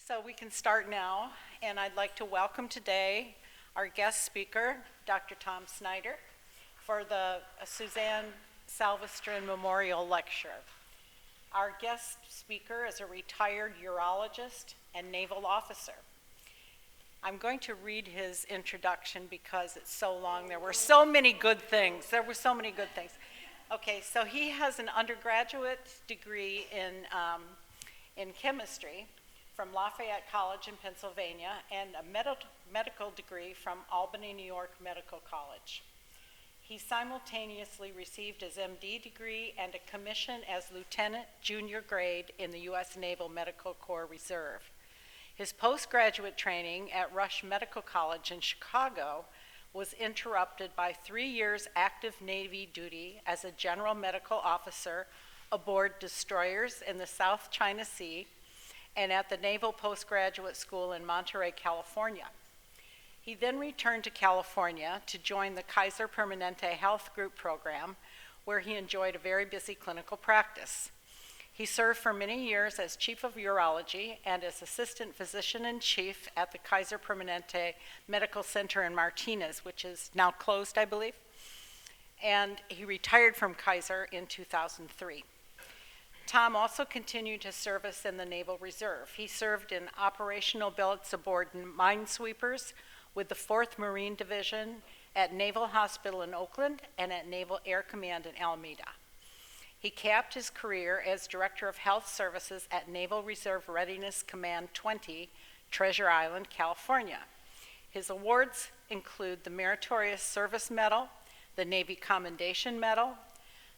So we can start now, and I'd like to welcome today our guest speaker, Dr. Tom Snyder, for the Suzanne Salvestrin Memorial Lecture. Our guest speaker is a retired urologist and naval officer. I'm going to read his introduction because it's so long. There were so many good things. Okay, so he has an undergraduate degree in chemistry from Lafayette College in Pennsylvania and a medical degree from Albany, New York Medical College. He simultaneously received his MD degree and a commission as lieutenant junior grade in the U.S. Naval Medical Corps Reserve. His postgraduate training at Rush Medical College in Chicago was interrupted by 3 years active Navy duty as a general medical officer aboard destroyers in the South China Sea and at the Naval Postgraduate School in Monterey, California. He then returned to California to join the Kaiser Permanente Health Group program, where he enjoyed a very busy clinical practice. He served for many years as chief of urology and as assistant physician-in-chief at the Kaiser Permanente Medical Center in Martinez, which is now closed, I believe. And he retired from Kaiser in 2003. Tom also continued his service in the Naval Reserve. He served in operational billets aboard minesweepers with the 4th Marine Division at Naval Hospital in Oakland and at Naval Air Command in Alameda. He capped his career as Director of Health Services at Naval Reserve Readiness Command 20, Treasure Island, California. His awards include the Meritorious Service Medal, the Navy Commendation Medal,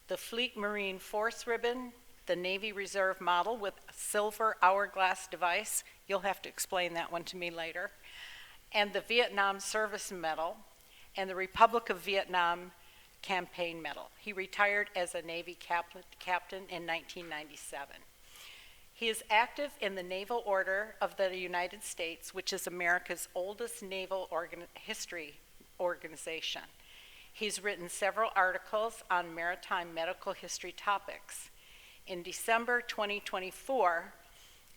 the Fleet Marine Force Ribbon, the Navy Reserve Model with a silver hourglass device. You'll have to explain that one to me later. And the Vietnam Service Medal and the Republic of Vietnam Campaign Medal. He retired as a Navy captain in 1997. He is active in the Naval Order of the United States, which is America's oldest naval history organization. He's written several articles on maritime medical history topics. In December 2024,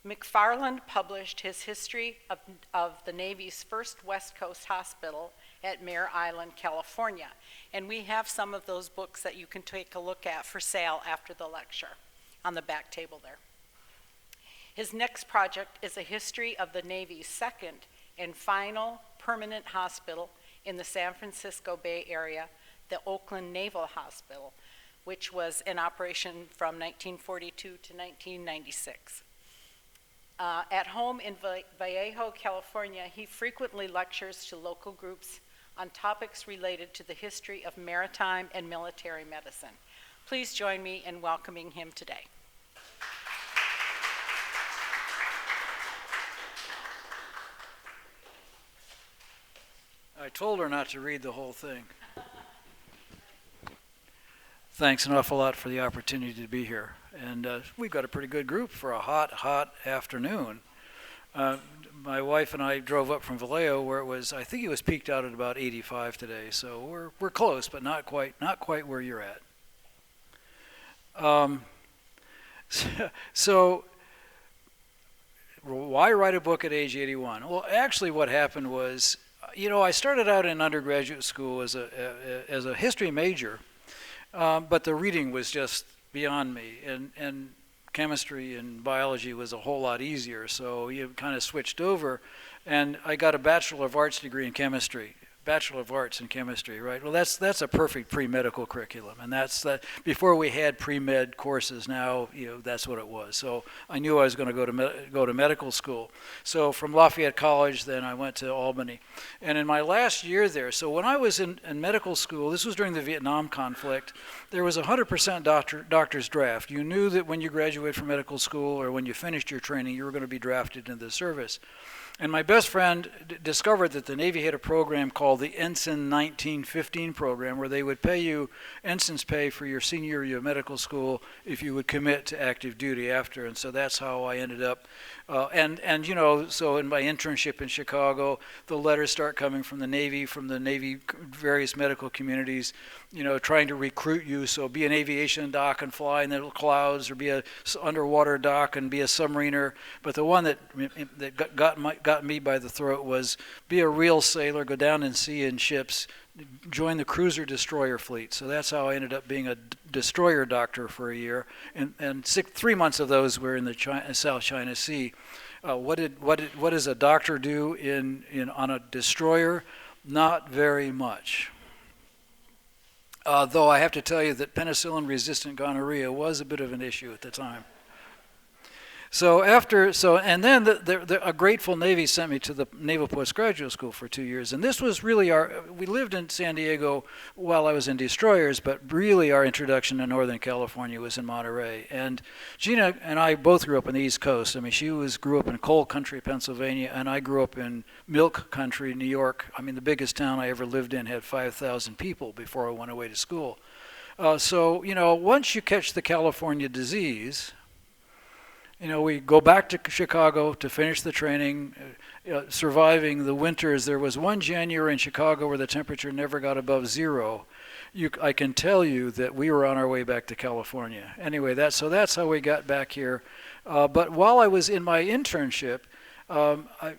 McFarland published his history of the Navy's first West Coast hospital at Mare Island, California. And we have some of those books that you can take a look at for sale after the lecture on the back table there. His next project is a history of the Navy's second and final permanent hospital in the San Francisco Bay Area, the Oakland Naval Hospital, which was in operation from 1942 to 1996. At home in Vallejo, California, he frequently lectures to local groups on topics related to the history of maritime and military medicine. Please join me in welcoming him today. I told her not to read the whole thing. Thanks an awful lot for the opportunity to be here. And we've got a pretty good group for a hot afternoon. My wife and I drove up from Vallejo where it was, I think it was peaked out at about 85 today. So we're close, but not quite where you're at. So why write a book at age 81? Well, actually what happened was, I started out in undergraduate school as a history major. But the reading was just beyond me, and chemistry and biology was a whole lot easier, so you kind of switched over, and I got a Bachelor of Arts degree in chemistry. Bachelor of Arts in chemistry, right? Well, that's a perfect pre-medical curriculum, and that's that. Before we had pre-med courses, now that's what it was. So I knew I was going to go to medical school. So from Lafayette College, then I went to Albany, and in my last year there. So when I was in medical school, this was during the Vietnam conflict. There was 100% doctor's draft. You knew that when you graduated from medical school or when you finished your training, you were going to be drafted into the service. And my best friend discovered that the Navy had a program called called the Ensign 1915 program, where they would pay you ensign's pay for your senior year of medical school if you would commit to active duty after. And so that's how I ended up. And you know, so in my internship in Chicago, the letters start coming from the Navy various medical communities, you know, trying to recruit you. So be an aviation doc and fly in the clouds, or be a underwater doc and be a submariner. But the one that got me by the throat was be a real sailor, go down and sea in ships, join the cruiser destroyer fleet. So that's how I ended up being a destroyer doctor for a year, and 3 months of those were in the South China Sea. What does a doctor do on a destroyer? Not very much. Though I have to tell you that penicillin-resistant gonorrhea was a bit of an issue at the time. And then a grateful Navy sent me to the Naval Postgraduate School for 2 years. And this was really we lived in San Diego while I was in destroyers, but really our introduction to Northern California was in Monterey. And Gina and I both grew up on the East Coast. I mean, she grew up in coal country, Pennsylvania, and I grew up in milk country, New York. I mean, the biggest town I ever lived in had 5,000 people before I went away to school. So, you know, once you catch the California disease, you know, we go back to Chicago to finish the training, surviving the winters. There was one January in Chicago where the temperature never got above zero. I can tell you that we were on our way back to California. Anyway, that's how we got back here. But while I was in my internship, I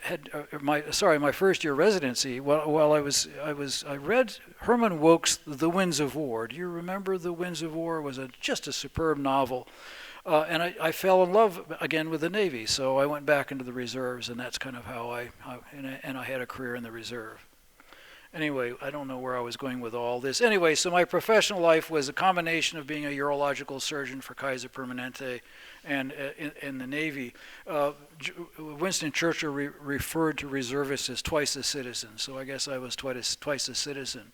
had my first year residency. While I read Herman Wouk's The Winds of War. Do you remember The Winds of War? It was just a superb novel. And I fell in love again with the Navy, so I went back into the reserves, and that's kind of how I had a career in the reserve. Anyway, I don't know where I was going with all this. Anyway, so my professional life was a combination of being a urological surgeon for Kaiser Permanente and in the Navy. Winston Churchill referred to reservists as twice a citizen, so I guess I was twice a citizen.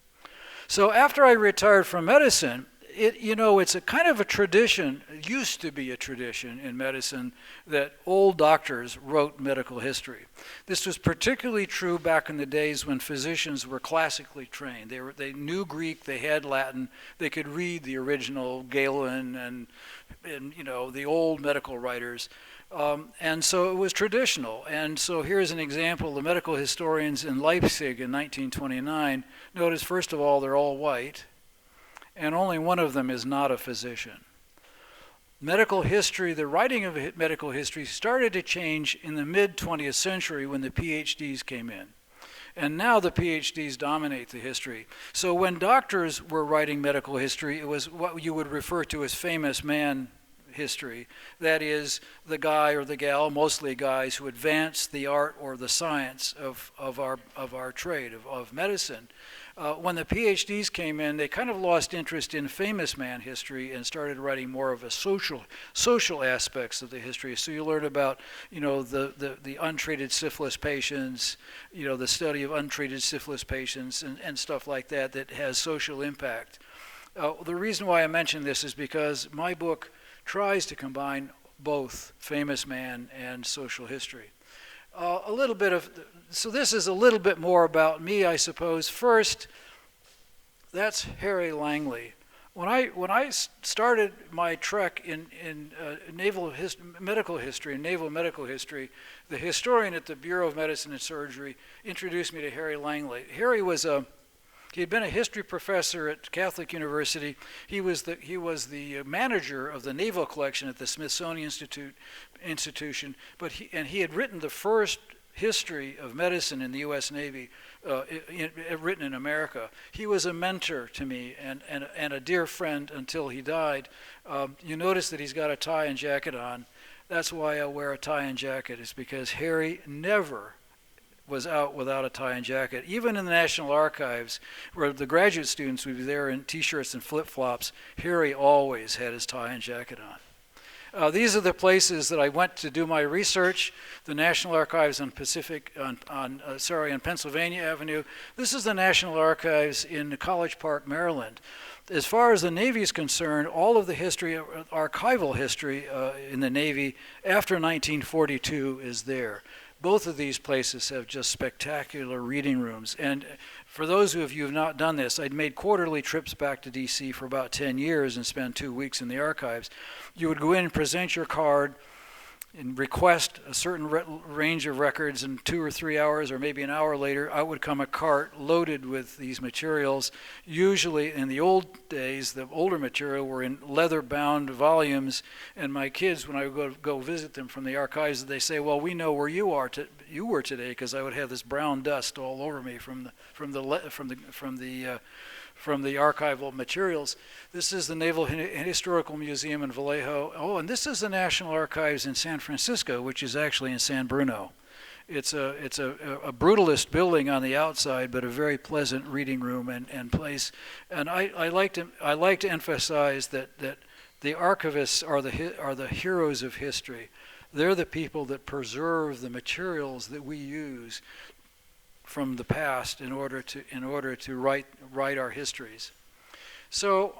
So after I retired from medicine, it's a kind of a tradition, it used to be a tradition in medicine, that old doctors wrote medical history. This was particularly true back in the days when physicians were classically trained. They knew Greek, they had Latin, they could read the original Galen and the old medical writers. And so it was traditional. And so here's an example. The medical historians in Leipzig in 1929, notice first of all they're all white, and only one of them is not a physician. Medical history, the writing of medical history started to change in the mid-20th century when the PhDs came in. And now the PhDs dominate the history. So when doctors were writing medical history, it was what you would refer to as famous man history. That is, the guy or the gal, mostly guys, who advanced the art or the science of our trade, of medicine. When the PhDs came in, they kind of lost interest in famous man history and started writing more of a social aspects of the history. So you learn about, the untreated syphilis patients, the study of untreated syphilis patients and stuff like that has social impact. The reason why I mention this is because my book tries to combine both famous man and social history. So this is a little bit more about me, I suppose. First, that's Harry Langley. When I started my trek in naval medical history, the historian at the Bureau of Medicine and Surgery introduced me to Harry Langley. Harry he had been a history professor at Catholic University. He was the manager of the Naval collection at the Smithsonian Institution. He had written the first history of medicine in the U.S. Navy, written in America. He was a mentor to me and a dear friend until he died. You notice that he's got a tie and jacket on. That's why I wear a tie and jacket, is because Harry never was out without a tie and jacket. Even in the National Archives, where the graduate students would be there in t-shirts and flip-flops, Harry always had his tie and jacket on. These are the places that I went to do my research. The National Archives on Pennsylvania Avenue. This is the National Archives in College Park, Maryland. As far as the Navy is concerned, all of the history, archival history in the Navy after 1942 is there. both of these places have just spectacular reading rooms. And for those of you who have not done this, I'd made quarterly trips back to DC for about 10 years and spent 2 weeks in the archives. You would go in and present your card and request a certain range of records, and 2 or 3 hours or maybe an hour later out would come a cart loaded with these materials. Usually in the old days, the older material were in leather bound volumes, and my kids, when I would go visit them from the archives, they say, well, we know where you were today, because I would have this brown dust all over me from the archival materials. This is the Naval Historical Museum in Vallejo. Oh, and this is the National Archives in San Francisco, which is actually in San Bruno. It's a brutalist building on the outside, but a very pleasant reading room and place. And I like to emphasize that the archivists are the heroes of history. They're the people that preserve the materials that we use from the past in order to write our histories. So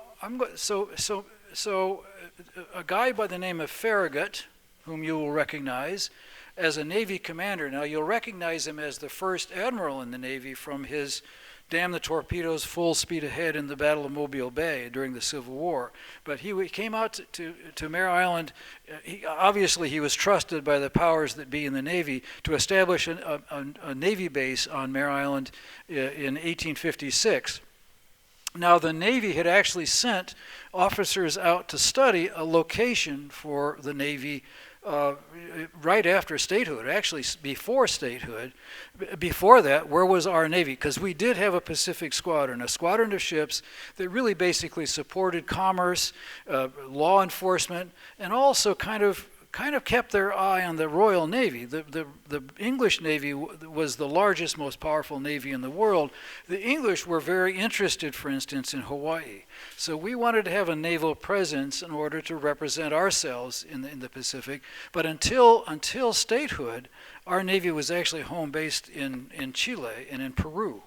a guy by the name of Farragut, whom you will recognize as a Navy commander. Now you'll recognize him as the first admiral in the Navy from his damn the torpedoes full speed ahead in the Battle of Mobile Bay during the Civil War. But he came out to Mare Island. Obviously he was trusted by the powers that be in the Navy to establish a Navy base on Mare Island in 1856. Now the Navy had actually sent officers out to study a location for the Navy right after statehood, actually before statehood. Before that, where was our Navy? Because we did have a Pacific squadron, a squadron of ships that really basically supported commerce, law enforcement, and also kind of kept their eye on the Royal Navy. The English Navy was the largest, most powerful Navy in the world. The English were very interested, for instance, in Hawaii. So we wanted to have a naval presence in order to represent ourselves in the Pacific. But until statehood, our Navy was actually home based in Chile and in Peru.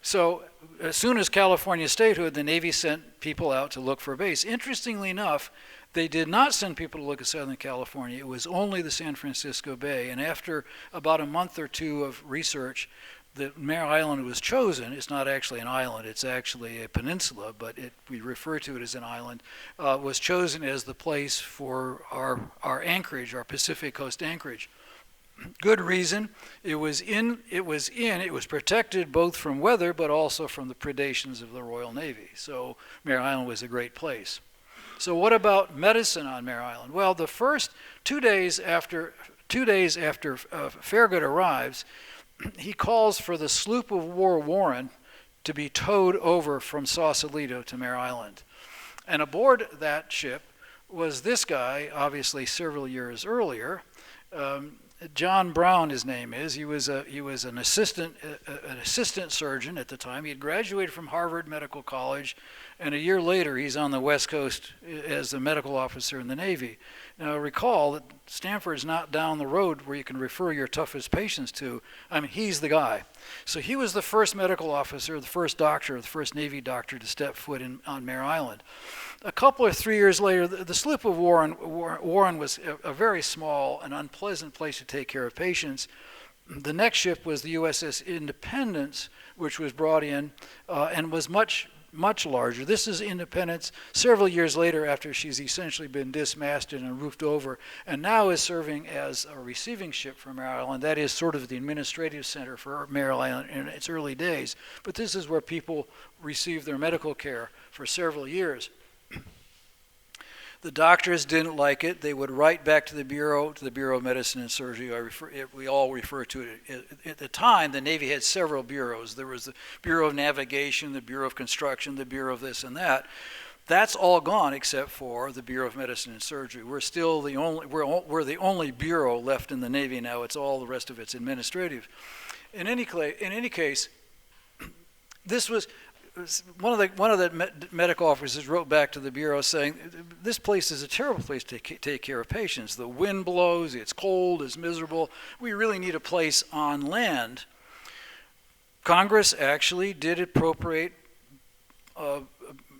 So as soon as California statehood, the Navy sent people out to look for a base. Interestingly enough, they did not send people to look at Southern California. It was only the San Francisco Bay. And after about a month or two of research, the Mare Island was chosen. It's not actually an island. It's actually a peninsula, but we refer to it as an island. Was chosen as the place for our anchorage, our Pacific Coast anchorage. Good reason. It was protected both from weather, but also from the predations of the Royal Navy. So Mare Island was a great place. So what about medicine on Mare Island? Well, the first 2 days after Farragut arrives, he calls for the sloop of war Warren to be towed over from Sausalito to Mare Island. And aboard that ship was this guy, obviously several years earlier. John Brown, his name is. He was an assistant surgeon at the time. He had graduated from Harvard Medical College, and a year later he's on the West Coast as a medical officer in the Navy. Now recall that Stanford's not down the road where you can refer your toughest patients to. I mean, he's the guy. So he was the first medical officer, the first doctor, the first Navy doctor to step foot on Mare Island. A couple or 3 years later, the sloop of Warren was a very small and unpleasant place to take care of patients. The next ship was the USS Independence, which was brought in and was much larger. This is Independence several years later after she's essentially been dismasted and roofed over, and now is serving as a receiving ship for Mare Island. That is sort of the administrative center for Mare Island in its early days. But this is where people received their medical care for several years. The doctors didn't like it. They would write back to the Bureau of Medicine and Surgery. We all refer to it. At the time, the Navy had several bureaus. There was the Bureau of Navigation, the Bureau of Construction, the Bureau of this and that. That's all gone except for the Bureau of Medicine and Surgery. We're still we're the only bureau left in the Navy now. It's all the rest of it's administrative. In any case, this was. One of the medical officers wrote back to the Bureau saying, this place is a terrible place to take care of patients. The wind blows, it's cold, it's miserable. We really need a place on land. Congress actually did appropriate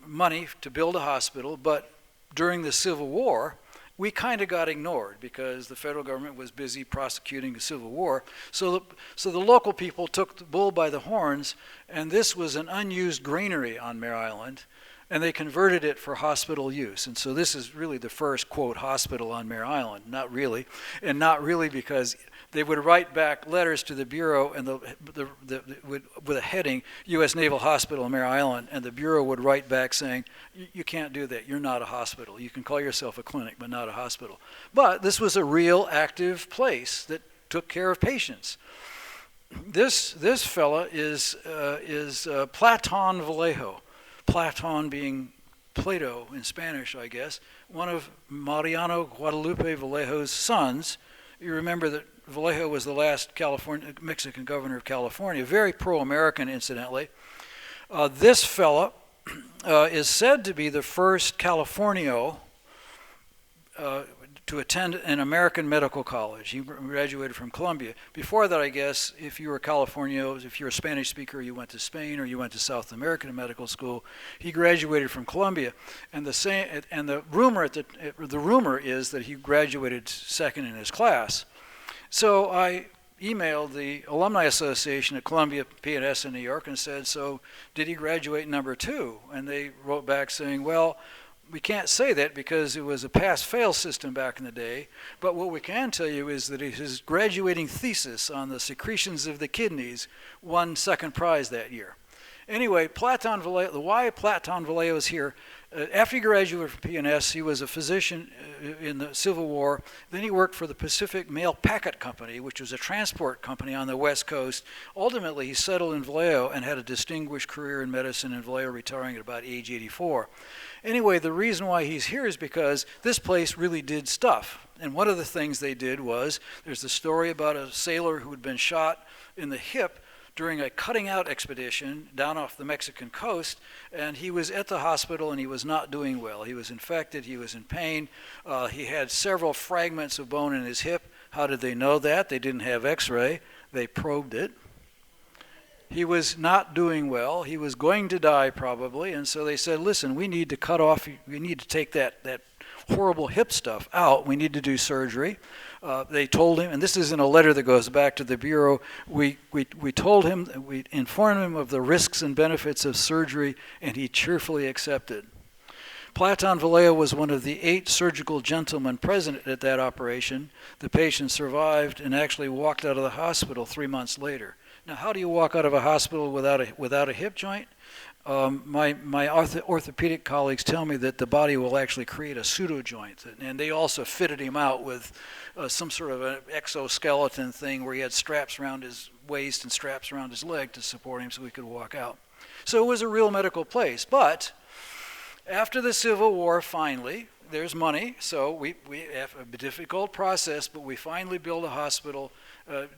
money to build a hospital, but during the Civil War, we kind of got ignored because the federal government was busy prosecuting the Civil War. So the local people took the bull by the horns, and this was an unused granary on Mare Island, and they converted it for hospital use. And so this is really the first, quote, hospital on Mare Island. Not really. And not really because they would write back letters to the Bureau and with a heading, U.S. Naval Hospital on Mare Island, and the Bureau would write back saying, you can't do that. You're not a hospital. You can call yourself a clinic, but not a hospital. But this was a real active place that took care of patients. This fella is Platon Vallejo. Platon being Plato in Spanish, I guess, one of Mariano Guadalupe Vallejo's sons. You remember that Vallejo was the last Mexican governor of California, very pro-American, incidentally. This fella is said to be the first Californio to attend an American medical college. He graduated from Columbia. Before that, I guess, if you were Californio, if you're a Spanish speaker, you went to Spain or you went to South American medical school. He graduated from Columbia, and the rumor is that he graduated second in his class. So I emailed the Alumni Association at Columbia, P&S in New York and said, so did he graduate number 2? And they wrote back saying, well, we can't say that because it was a pass-fail system back in the day, but what we can tell you is that his graduating thesis on the secretions of the kidneys won second prize that year. Anyway, Platon Vallejo, why Platon Vallejo is here, after he graduated from P&S, he was a physician in the Civil War. Then he worked for the Pacific Mail Packet Company, which was a transport company on the West Coast. Ultimately, he settled in Vallejo and had a distinguished career in medicine in Vallejo, retiring at about age 84. Anyway, the reason why he's here is because this place really did stuff. And one of the things they did was, there's the story about a sailor who had been shot in the hip during a cutting out expedition down off the Mexican coast, and he was at the hospital and he was not doing well. He was infected, he was in pain, he had several fragments of bone in his hip. How did they know that? They didn't have x-ray, they probed it. He was not doing well, he was going to die probably, and so they said, listen, we need to cut off, we need to take that horrible hip stuff out, we need to do surgery. They told him, and this is in a letter that goes back to the Bureau, we told him, we informed him of the risks and benefits of surgery, and he cheerfully accepted. Platon Vallejo was one of the 8 surgical gentlemen present at that operation. The patient survived and actually walked out of the hospital 3 months later. Now, how do you walk out of a hospital without a hip joint? My orthopedic colleagues tell me that the body will actually create a pseudo joint, and they also fitted him out with some sort of an exoskeleton thing where he had straps around his waist and straps around his leg to support him so he could walk out. So it was a real medical place. But after the Civil War, finally, there's money, so we have a difficult process, but we finally build a hospital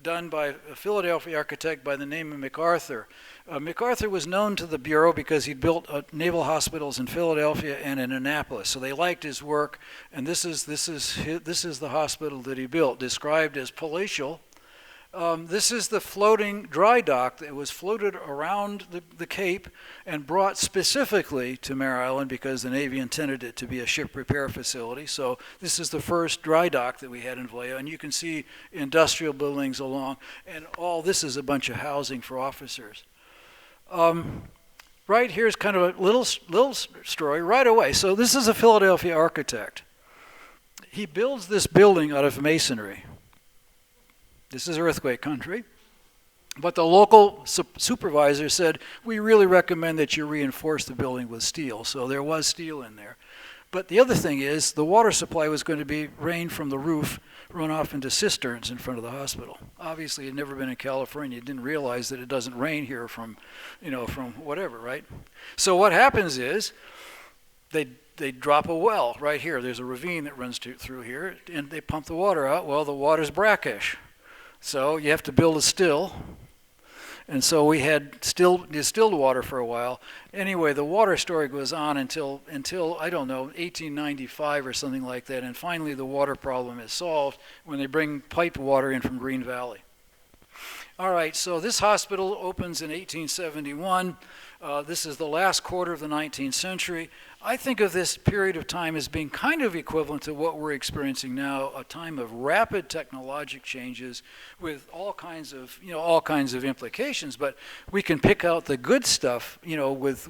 done by a Philadelphia architect by the name of MacArthur. MacArthur was known to the Bureau because he'd built naval hospitals in Philadelphia and in Annapolis, so they liked his work. And this is the hospital that he built, described as palatial. This is the floating dry dock that was floated around the Cape and brought specifically to Mare Island because the Navy intended it to be a ship repair facility. So this is the first dry dock that we had in Vallejo, and you can see industrial buildings along, and all this is a bunch of housing for officers. Right here's kind of a little story right away. So this is a Philadelphia architect. He builds this building out of masonry. This is earthquake country. But the local supervisor said, we really recommend that you reinforce the building with steel. So there was steel in there. But the other thing is, the water supply was going to be rain from the roof, run off into cisterns in front of the hospital. Obviously, you'd never been in California. You didn't realize that it doesn't rain here from whatever, right? So what happens is, they drop a well right here. There's a ravine that runs through here, and they pump the water out. Well, the water's brackish. So you have to build a still. And so we had distilled water for a while. Anyway, the water story goes on until I don't know, 1895 or something like that. And finally the water problem is solved when they bring piped water in from Green Valley. All right, so this hospital opens in 1871. This is the last quarter of the 19th century. I think of this period of time as being kind of equivalent to what we're experiencing now, a time of rapid technologic changes with all kinds of implications. But we can pick out the good stuff, with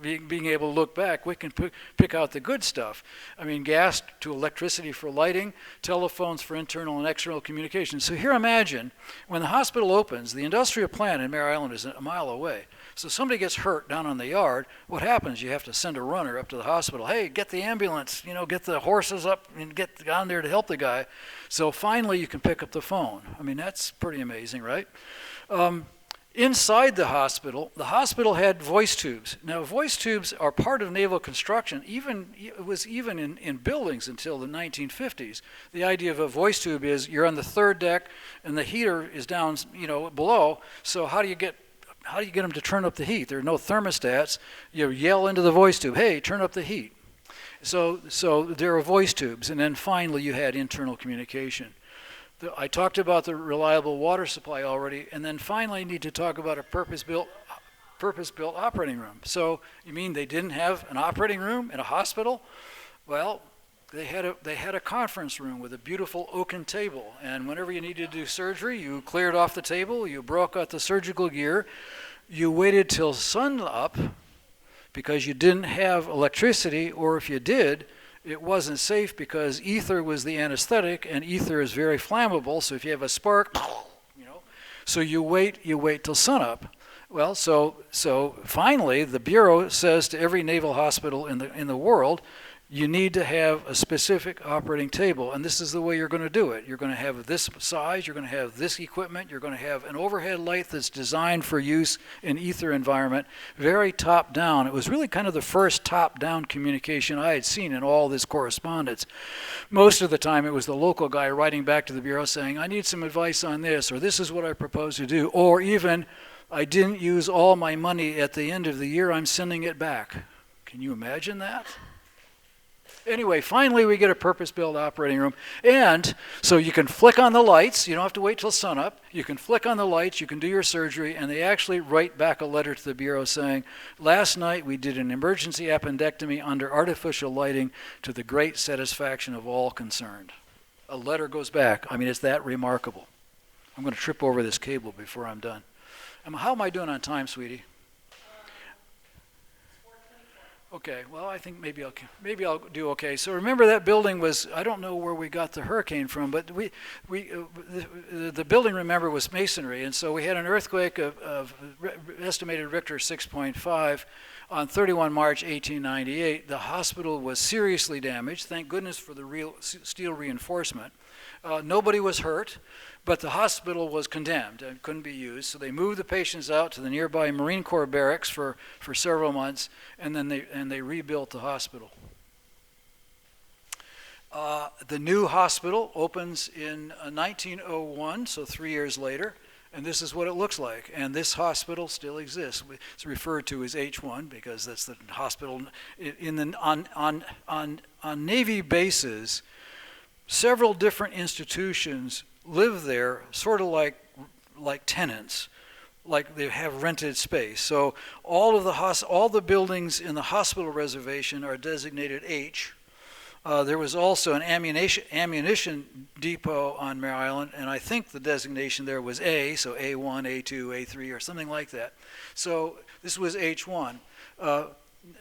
being able to look back. We can pick out the good stuff. I mean, gas to electricity for lighting, telephones for internal and external communication. So here, imagine when the hospital opens, the industrial plant in Mare Island is a mile away. So somebody gets hurt down on the yard, what happens? You have to send a runner up to the hospital. Hey, get the ambulance, get the horses up and get down there to help the guy. So finally you can pick up the phone. I mean, that's pretty amazing, right? Inside the hospital had voice tubes. Now, voice tubes are part of naval construction. It was even in buildings until the 1950s. The idea of a voice tube is you're on the third deck and the heater is down, below. So how do you get them to turn up the heat? There are no thermostats. You yell into the voice tube, hey, turn up the heat. So there are voice tubes. And then finally you had internal communication. I talked about the reliable water supply already. And then finally I need to talk about a purpose-built operating room. So you mean they didn't have an operating room in a hospital? Well, they had a conference room with a beautiful oaken table, and whenever you needed to do surgery, you cleared off the table, you broke out the surgical gear, you waited till sun up because you didn't have electricity, or if you did, it wasn't safe because ether was the anesthetic, and ether is very flammable, so if you have a spark, so you wait till sunup. Well, so finally the Bureau says to every naval hospital in the world, you need to have a specific operating table, and this is the way you're going to do it. You're going to have this size, you're going to have this equipment, you're going to have an overhead light that's designed for use in ether environment, very top down. It was really kind of the first top down communication I had seen in all this correspondence. Most of the time it was the local guy writing back to the Bureau saying, I need some advice on this, or this is what I propose to do, or even, I didn't use all my money at the end of the year, I'm sending it back. Can you imagine that? Anyway, finally we get a purpose-built operating room, and so you can flick on the lights. You don't have to wait till sunup. You can flick on the lights, you can do your surgery, and they actually write back a letter to the Bureau saying, last night we did an emergency appendectomy under artificial lighting to the great satisfaction of all concerned. A letter goes back. I mean, it's that remarkable. I'm going to trip over this cable before I'm done. How am I doing on time, sweetie? Okay, well, I think maybe I'll do okay. So remember that building was, I don't know where we got the hurricane from, but the building, remember, was masonry, and so we had an earthquake of estimated Richter 6.5 on 31 March 1898. The hospital was seriously damaged. Thank goodness for the real steel reinforcement. Nobody was hurt, but the hospital was condemned and couldn't be used. So they moved the patients out to the nearby Marine Corps barracks for several months, and then they rebuilt the hospital. The new hospital opens in 1901, so 3 years later, and this is what it looks like. And this hospital still exists. It's referred to as H1 because that's the hospital on Navy bases. Several different institutions live there, sort of like tenants, like they have rented space. So all the buildings in the hospital reservation are designated H. There was also an ammunition depot on Mare Island, and I think the designation there was A, so A1, A2, A3, or something like that. So this was H1.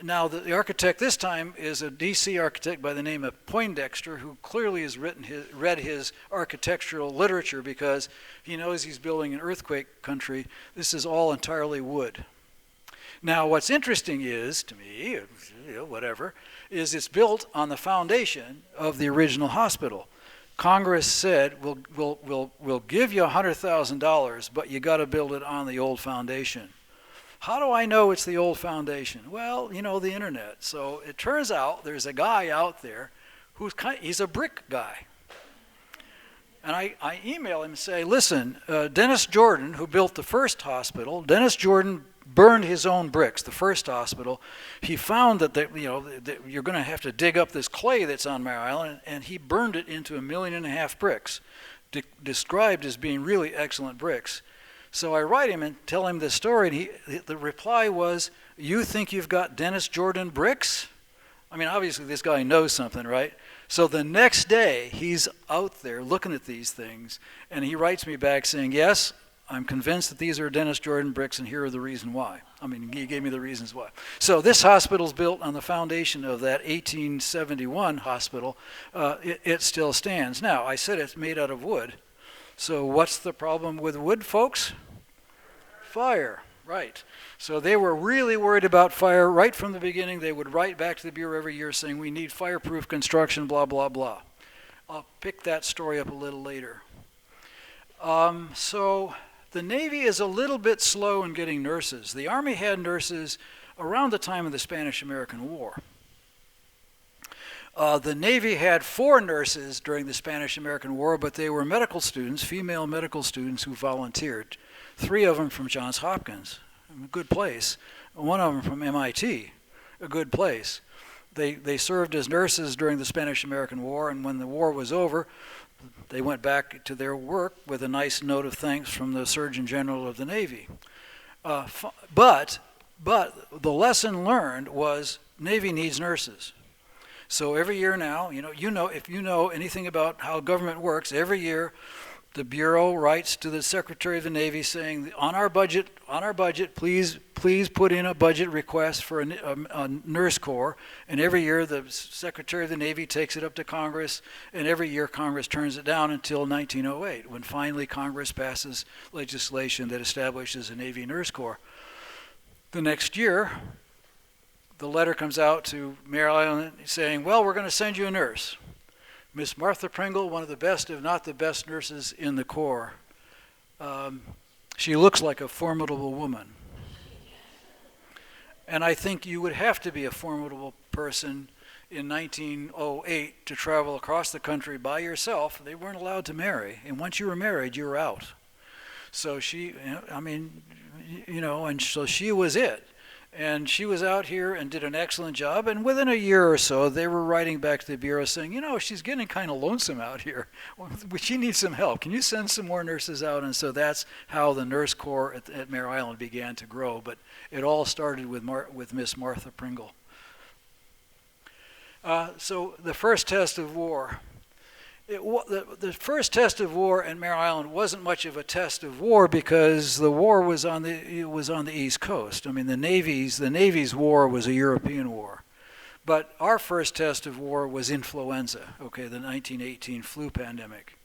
Now, the architect this time is a DC architect by the name of Poindexter, who clearly has read his architectural literature because he knows he's building an earthquake country. This is all entirely wood. Now, what's interesting is, to me, is it's built on the foundation of the original hospital. Congress said, we'll give you $100,000, but you got to build it on the old foundation. How do I know it's the old foundation? Well, the internet. So it turns out there's a guy out there he's a brick guy. And I email him and say, listen, Dennis Jordan, who built the first hospital, Dennis Jordan burned his own bricks, the first hospital. He found that you're going to have to dig up this clay that's on Mare Island, and he burned it into 1.5 million bricks, described as being really excellent bricks. So I write him and tell him this story, and the reply was, You think you've got Dennis Jordan bricks? I mean, obviously this guy knows something, right? So the next day, he's out there looking at these things, and he writes me back saying, yes, I'm convinced that these are Dennis Jordan bricks, and here are the reason why. I mean, he gave me the reasons why. So this hospital's built on the foundation of that 1871 hospital. It still stands. Now, I said it's made out of wood. So what's the problem with wood, folks? Fire, right. So they were really worried about fire right from the beginning. They would write back to the Bureau every year saying, we need fireproof construction, blah, blah, blah. I'll pick that story up a little later. So the Navy is a little bit slow in getting nurses. The Army had nurses around the time of the Spanish-American War. The Navy had 4 nurses during the Spanish-American War, but they were medical students, female medical students who volunteered. 3 of them from Johns Hopkins, a good place. 1 of them from MIT, a good place. They served as nurses during the Spanish-American War, and when the war was over, they went back to their work with a nice note of thanks from the Surgeon General of the Navy. But the lesson learned was Navy needs nurses. So every year now, if you know anything about how government works, every year the Bureau writes to the Secretary of the Navy saying, on our budget, please put in a budget request for a nurse corps. And every year the Secretary of the Navy takes it up to Congress, and every year Congress turns it down until 1908, when finally Congress passes legislation that establishes a Navy nurse corps. The next year, the letter comes out to Mare Island saying, well, we're going to send you a nurse. Miss Martha Pringle, one of the best, if not the best nurses in the Corps. She looks like a formidable woman. And I think you would have to be a formidable person in 1908 to travel across the country by yourself. They weren't allowed to marry. And once you were married, you were out. So and so she was it. And she was out here and did an excellent job. And within a year or so, they were writing back to the Bureau saying, she's getting kind of lonesome out here. She needs some help. Can you send some more nurses out? And so that's how the nurse corps at Mare Island began to grow. But it all started with Miss Martha Pringle. So the first test of war. The first test of war at Mare Island wasn't much of a test of war because the war was on the East Coast. I mean, the Navy's war was a European war. But our first test of war was influenza, the 1918 flu pandemic.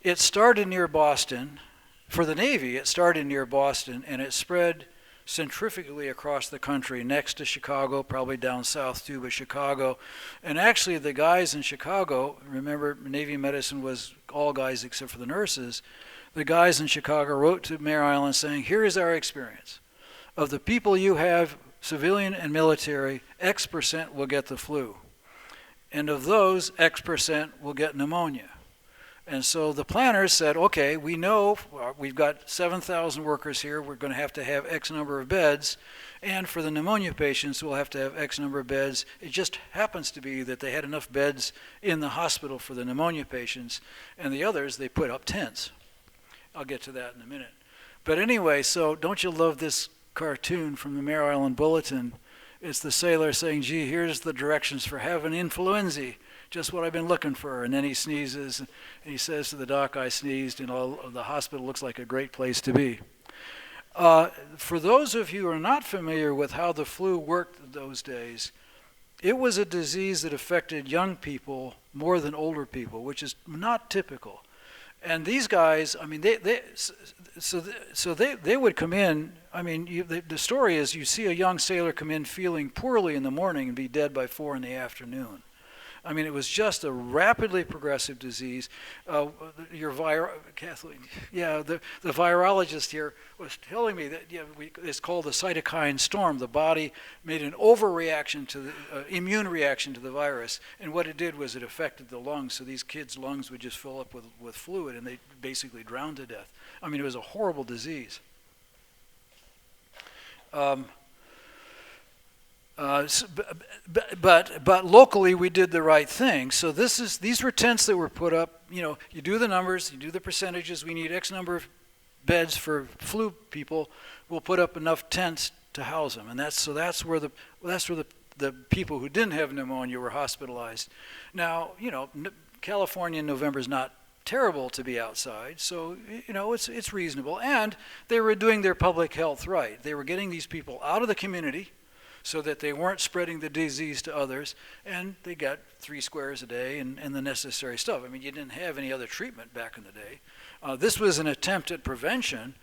It started near Boston. For the Navy, it started near Boston, and it spread centrifugally across the country, next to Chicago, probably down south too, but Chicago. And actually the guys in Chicago, remember Navy medicine was all guys except for the nurses, the guys in Chicago wrote to Mare Island saying, here is our experience. Of the people you have, civilian and military, X% will get the flu. And of those, X% will get pneumonia. And so the planners said, okay, we know we've got 7,000 workers here. We're going to have X number of beds. And for the pneumonia patients, we'll have to have X number of beds. It just happens to be that they had enough beds in the hospital for the pneumonia patients. And the others, they put up tents. I'll get to that in a minute. But anyway, so don't you love this cartoon from the Mare Island Bulletin? It's the sailor saying, gee, here's the directions for having influenza. Just what I've been looking for. And then he sneezes, and he says to the doc, I sneezed, and the hospital looks like a great place to be. For those of you who are not familiar with how the flu worked in those days, it was a disease that affected young people more than older people, which is not typical. And these guys, I mean, they would come in. I mean, the story is you see a young sailor come in feeling poorly in the morning and be dead by 4 in the afternoon. I mean, it was just a rapidly progressive disease. Kathleen, the virologist here was telling me that it's called the cytokine storm. The body made an overreaction to the immune reaction to the virus, and what it did was it affected the lungs. So these kids' lungs would just fill up with fluid, and they basically drowned to death. I mean, it was a horrible disease. But locally we did the right thing. So these were tents that were put up. You do the numbers, you do the percentages. We need X number of beds for flu people, we'll put up enough tents to house them. And that's where the people who didn't have pneumonia were hospitalized. Now, California in November is not terrible to be outside, so it's reasonable. And they were doing their public health right. They were getting these people out of the community so that they weren't spreading the disease to others, and they got 3 squares a day and the necessary stuff. I mean, you didn't have any other treatment back in the day. This was an attempt at prevention.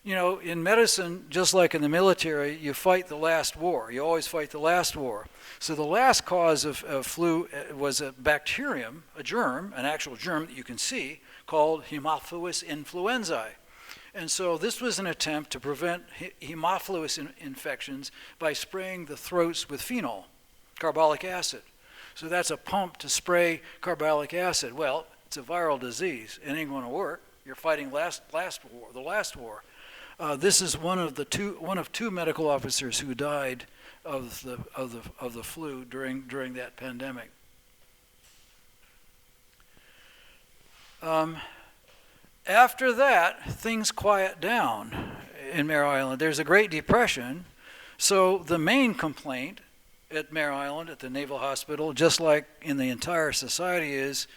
In medicine, just like in the military, you fight the last war. You always fight the last war. So the last cause of flu was a bacterium, a germ, an actual germ that you can see, called Haemophilus influenzae. And so this was an attempt to prevent Haemophilus infections by spraying the throats with phenol, carbolic acid. So that's a pump to spray carbolic acid. Well, it's a viral disease. It ain't going to work. You're fighting the last war. This is one of 2 medical officers who died of the flu during that pandemic. After that, things quiet down in Mare Island. There's a Great Depression, so the main complaint at Mare Island, at the Naval Hospital, just like in the entire society, is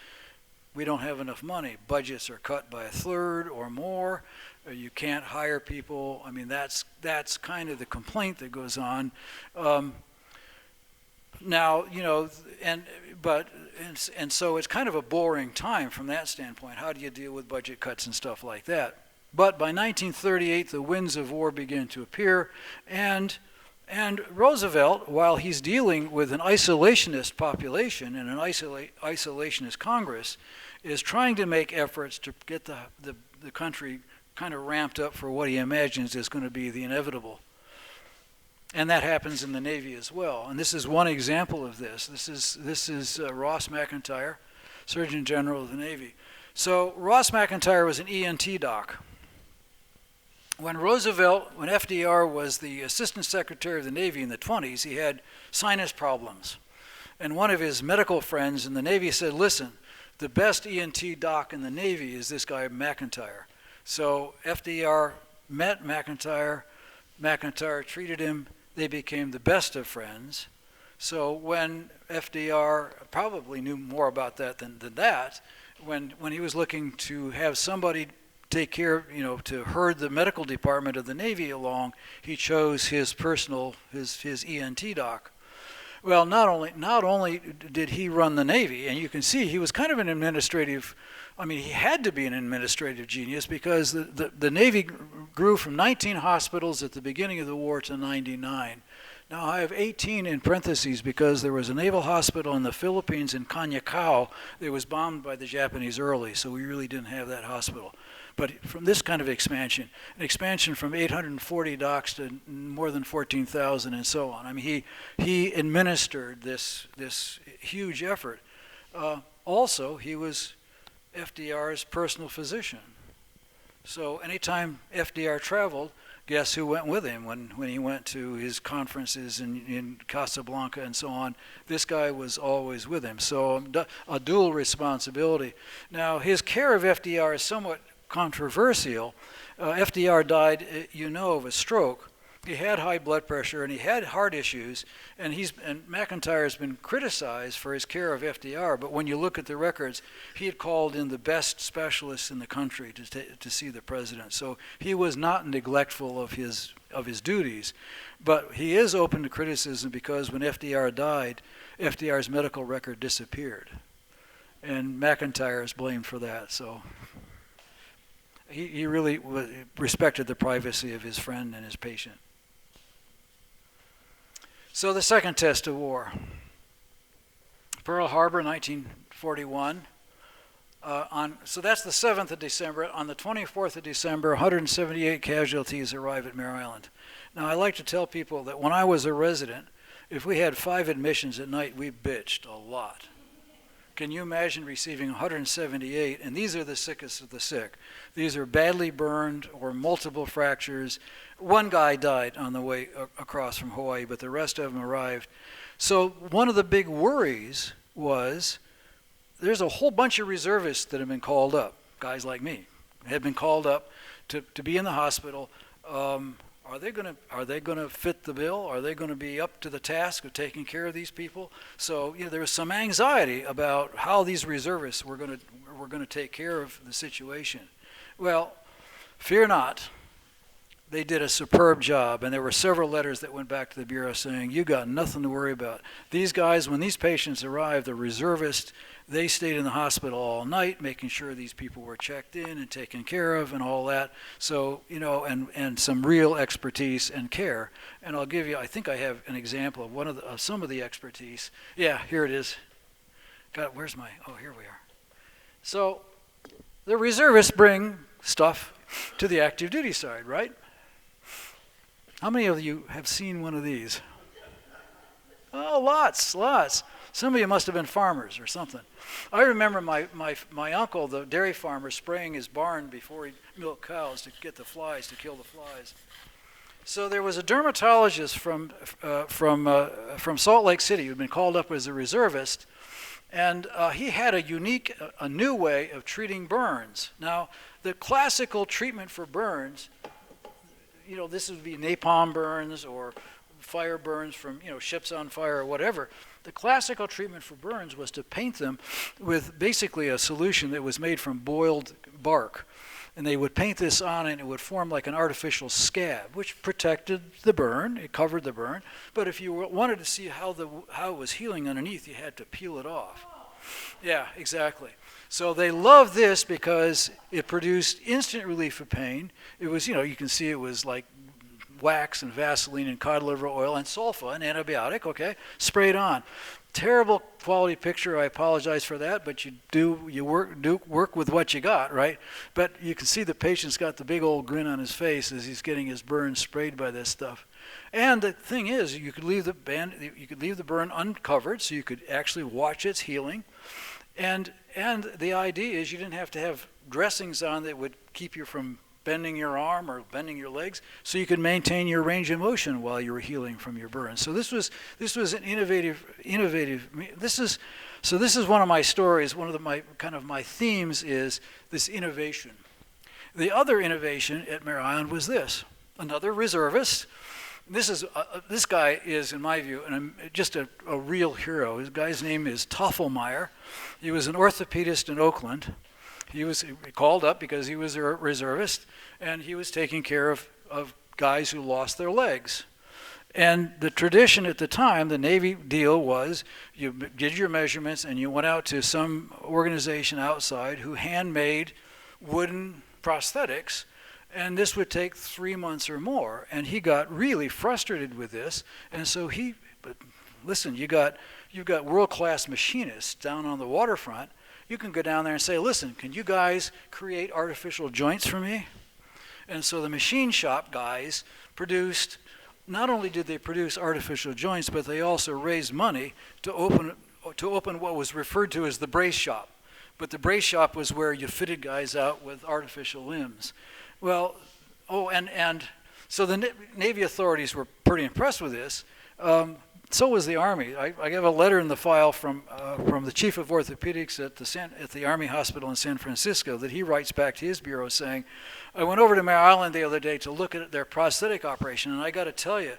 we don't have enough money. Budgets are cut by 1/3 or more. You can't hire people. I mean, that's kind of the complaint that goes on. Now, so it's kind of a boring time from that standpoint. How do you deal with budget cuts and stuff like that? But by 1938, the winds of war begin to appear, and Roosevelt, while he's dealing with an isolationist population and an isolationist Congress, is trying to make efforts to get the country kind of ramped up for what he imagines is going to be the inevitable. And that happens in the Navy as well. And this is one example of this. This is Ross McIntyre, Surgeon General of the Navy. So Ross McIntyre was an ENT doc. When FDR was the Assistant Secretary of the Navy in the 20s, he had sinus problems. And one of his medical friends in the Navy said, listen, the best ENT doc in the Navy is this guy McIntyre. So FDR met McIntyre. McIntyre treated him. They became the best of friends. So when FDR probably knew more about that than that, when he was looking to have somebody take care, to herd the medical department of the Navy along, he chose his ENT doc. Well, not only did he run the Navy, and you can see he was kind of an administrative, he had to be an administrative genius, because the Navy grew from 19 hospitals at the beginning of the war to 99. Now I have 18 in parentheses because there was a naval hospital in the Philippines in Canyacao that was bombed by the Japanese early, so we really didn't have that hospital. But from this kind of expansion, an expansion from 840 docs to more than 14,000 and so on. He administered this huge effort. Also, he was FDR's personal physician. So anytime FDR traveled, guess who went with him when he went to his conferences in Casablanca and so on? This guy was always with him. So a dual responsibility. Now, his care of FDR is somewhat controversial. FDR died, of a stroke. He had high blood pressure and he had heart issues, and McIntyre has been criticized for his care of FDR. But when you look at the records, he had called in the best specialists in the country to see the president. So he was not neglectful of his duties, but he is open to criticism because when FDR died, FDR's medical record disappeared, and McIntyre is blamed for that. So he really respected the privacy of his friend and his patient. So the second test of war. Pearl Harbor, 1941. So that's the 7th of December. On the 24th of December, 178 casualties arrive at Mare Island. Now, I like to tell people that when I was a resident, if we had 5 admissions at night, we bitched a lot. Can you imagine receiving 178? And these are the sickest of the sick. These are badly burned or multiple fractures. One guy died on the way across from Hawaii, but the rest of them arrived. So one of the big worries was there's a whole bunch of reservists that have been called up, guys like me, have been called up to be in the hospital. Are they going to fit the bill? Are they going to be up to the task of taking care of these people? So there was some anxiety about how these reservists were going to take care of the situation. Well, fear not. They did a superb job, and there were several letters that went back to the Bureau saying, you got nothing to worry about. These guys, when these patients arrived, the reservists, they stayed in the hospital all night, making sure these people were checked in and taken care of and all that. So, and some real expertise and care. And I'll give you, I think I have an example of some of the expertise. Yeah, here it is. Where's my, here we are. So the reservists bring stuff to the active duty side, right? How many of you have seen one of these? Oh, lots. Some of you must have been farmers or something. I remember my uncle, the dairy farmer, spraying his barn before he milked cows to get the flies, to kill the flies. So there was a dermatologist from Salt Lake City who'd been called up as a reservist, and he had a new way of treating burns. Now, the classical treatment for burns, this would be napalm burns or fire burns from, ships on fire or whatever. The classical treatment for burns was to paint them with basically a solution that was made from boiled bark. And they would paint this on and it would form like an artificial scab, which protected the burn, it covered the burn. But if you wanted to see how it was healing underneath, you had to peel it off. Yeah, exactly. So they loved this because it produced instant relief of pain. It was, you can see it was like wax and Vaseline and cod liver oil and sulfa, an antibiotic, okay, sprayed on. Terrible quality picture, I apologize for that, but you work with what you got, right? But you can see the patient's got the big old grin on his face as he's getting his burn sprayed by this stuff. And the thing is, you could leave the burn uncovered, so you could actually watch its healing. And the idea is you didn't have to have dressings on that would keep you from bending your arm or bending your legs, so you could maintain your range of motion while you were healing from your burn. So this was an innovative. This is one of my stories. One of my themes is this innovation. The other innovation at Mare Island was this: another reservist. This guy is, in my view, just a real hero. His guy's name is Toffelmeyer. He was an orthopedist in Oakland. He was called up because he was a reservist, and he was taking care of guys who lost their legs. And the tradition at the time, the Navy deal was you did your measurements and you went out to some organization outside who handmade wooden prosthetics, and this would take 3 months or more. And he got really frustrated with this, and so but listen, you've got world-class machinists down on the waterfront. You can go down there and say, listen, can you guys create artificial joints for me? And so the machine shop guys produced, not only did they produce artificial joints, but they also raised money to open what was referred to as the brace shop. But the brace shop was where you fitted guys out with artificial limbs. Well, and so the Navy authorities were pretty impressed with this. So was the Army. I have a letter in the file from the chief of orthopedics at the Army Hospital in San Francisco that he writes back to his bureau saying, I went over to Mare Island the other day to look at their prosthetic operation, and I got to tell you,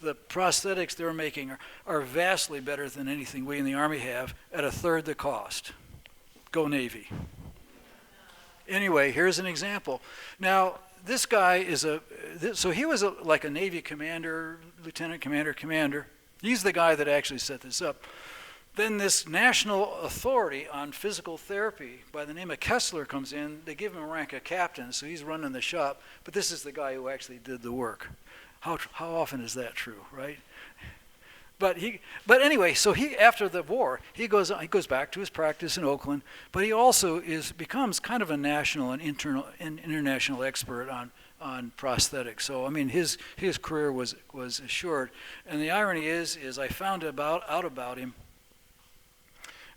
the prosthetics they're making are vastly better than anything we in the Army have at a third the cost. Go Navy. Anyway, here's an example. Now, this guy is he was like a Navy commander, lieutenant commander. He's the guy that actually set this up. Then this national authority on physical therapy by the name of Kessler comes in. They give him a rank of captain, so he's running the shop. But this is the guy who actually did the work. How often is that true, right? But anyway, so after the war, he goes back to his practice in Oakland. But he also becomes kind of a national and international expert on prosthetics. So I mean, his career was assured. And the irony is I found out about him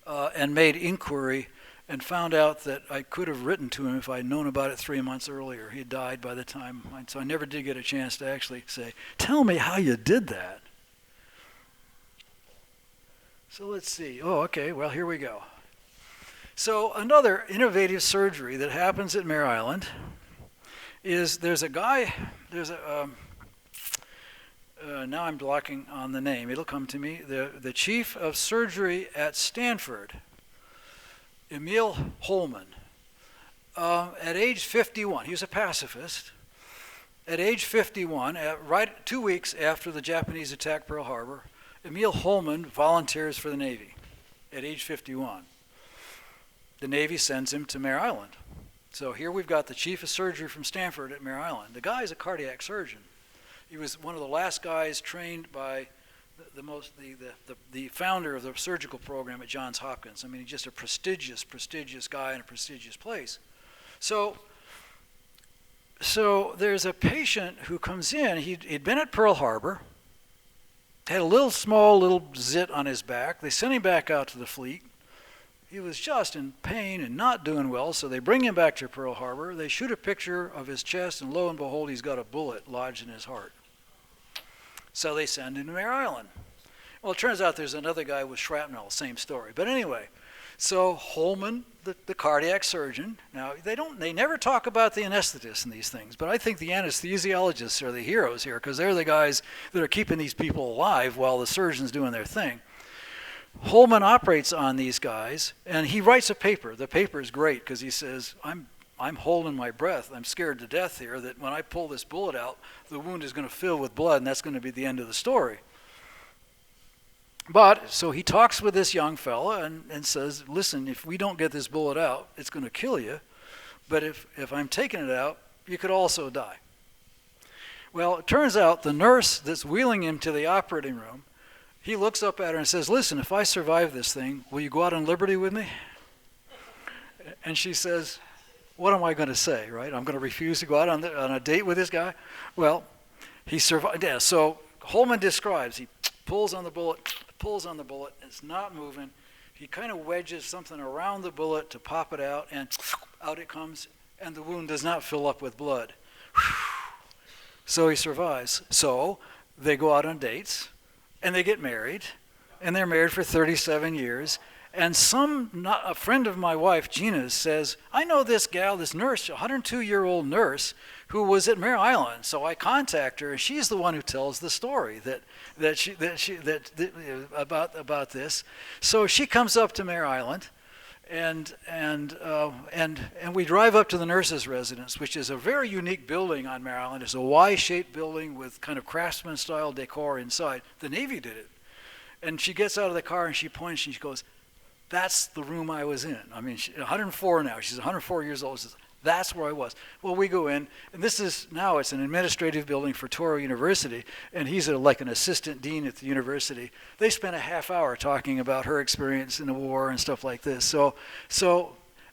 and made inquiry and found out that I could have written to him if I'd known about it 3 months earlier. He died by the time, so I never did get a chance to actually say, tell me how you did that. So let's see. Oh, okay, well, here we go. So another innovative surgery that happens at Mare Island is there's a guy, now I'm blocking on the name, it'll come to me, the chief of surgery at Stanford, Emil Holman. At age 51, he was a pacifist. At age 51, right 2 weeks after the Japanese attacked Pearl Harbor, Emil Holman volunteers for the Navy at age 51. The Navy sends him to Mare Island. So here we've got the chief of surgery from Stanford at Mare Island. The guy is a cardiac surgeon. He was one of the last guys trained by the founder of the surgical program at Johns Hopkins. I mean, he's just a prestigious guy in a prestigious place. So there's a patient who comes in. He'd been at Pearl Harbor, had a small little zit on his back. They sent him back out to the fleet. He was just in pain and not doing well, so they bring him back to Pearl Harbor. They shoot a picture of his chest, and lo and behold, he's got a bullet lodged in his heart. So they send him to Mare Island. Well, it turns out there's another guy with shrapnel, same story. But anyway, so Holman, the cardiac surgeon, now they never talk about the anesthetist in these things, but I think the anesthesiologists are the heroes here because they're the guys that are keeping these people alive while the surgeon's doing their thing. Holman operates on these guys, and he writes a paper. The paper is great because he says, I'm holding my breath. I'm scared to death here that when I pull this bullet out, the wound is going to fill with blood, and that's going to be the end of the story. But, so he talks with this young fella and says, listen, if we don't get this bullet out, it's going to kill you. But if I'm taking it out, you could also die. Well, it turns out the nurse that's wheeling him to the operating room, he looks up at her and says, listen, if I survive this thing, will you go out on liberty with me? And she says, what am I going to say, right? I'm going to refuse to go out on a date with this guy? Well, he survived. Yeah, so Holman describes, he pulls on the bullet, it's not moving. He kind of wedges something around the bullet to pop it out, and out it comes, and the wound does not fill up with blood. So he survives. So they go out on dates, and they get married, and they're married for 37 years. And a friend of my wife, Gina's, says, I know this gal, this nurse, a 102-year-old nurse, who was at Mare Island. So I contact her, and she's the one who tells the story about this. So she comes up to Mare Island, and we drive up to the nurses' residence, which is a very unique building on Mare Island. It's a Y-shaped building with kind of craftsman-style decor inside. The Navy did it. And she gets out of the car and she points and she goes, that's the room I was in. I mean, she's 104 now. She's 104 years old. She says, that's where I was. Well, we go in, and it's an administrative building for Touro University, and he's like an assistant dean at the university. They spent a half hour talking about her experience in the war and stuff like this. So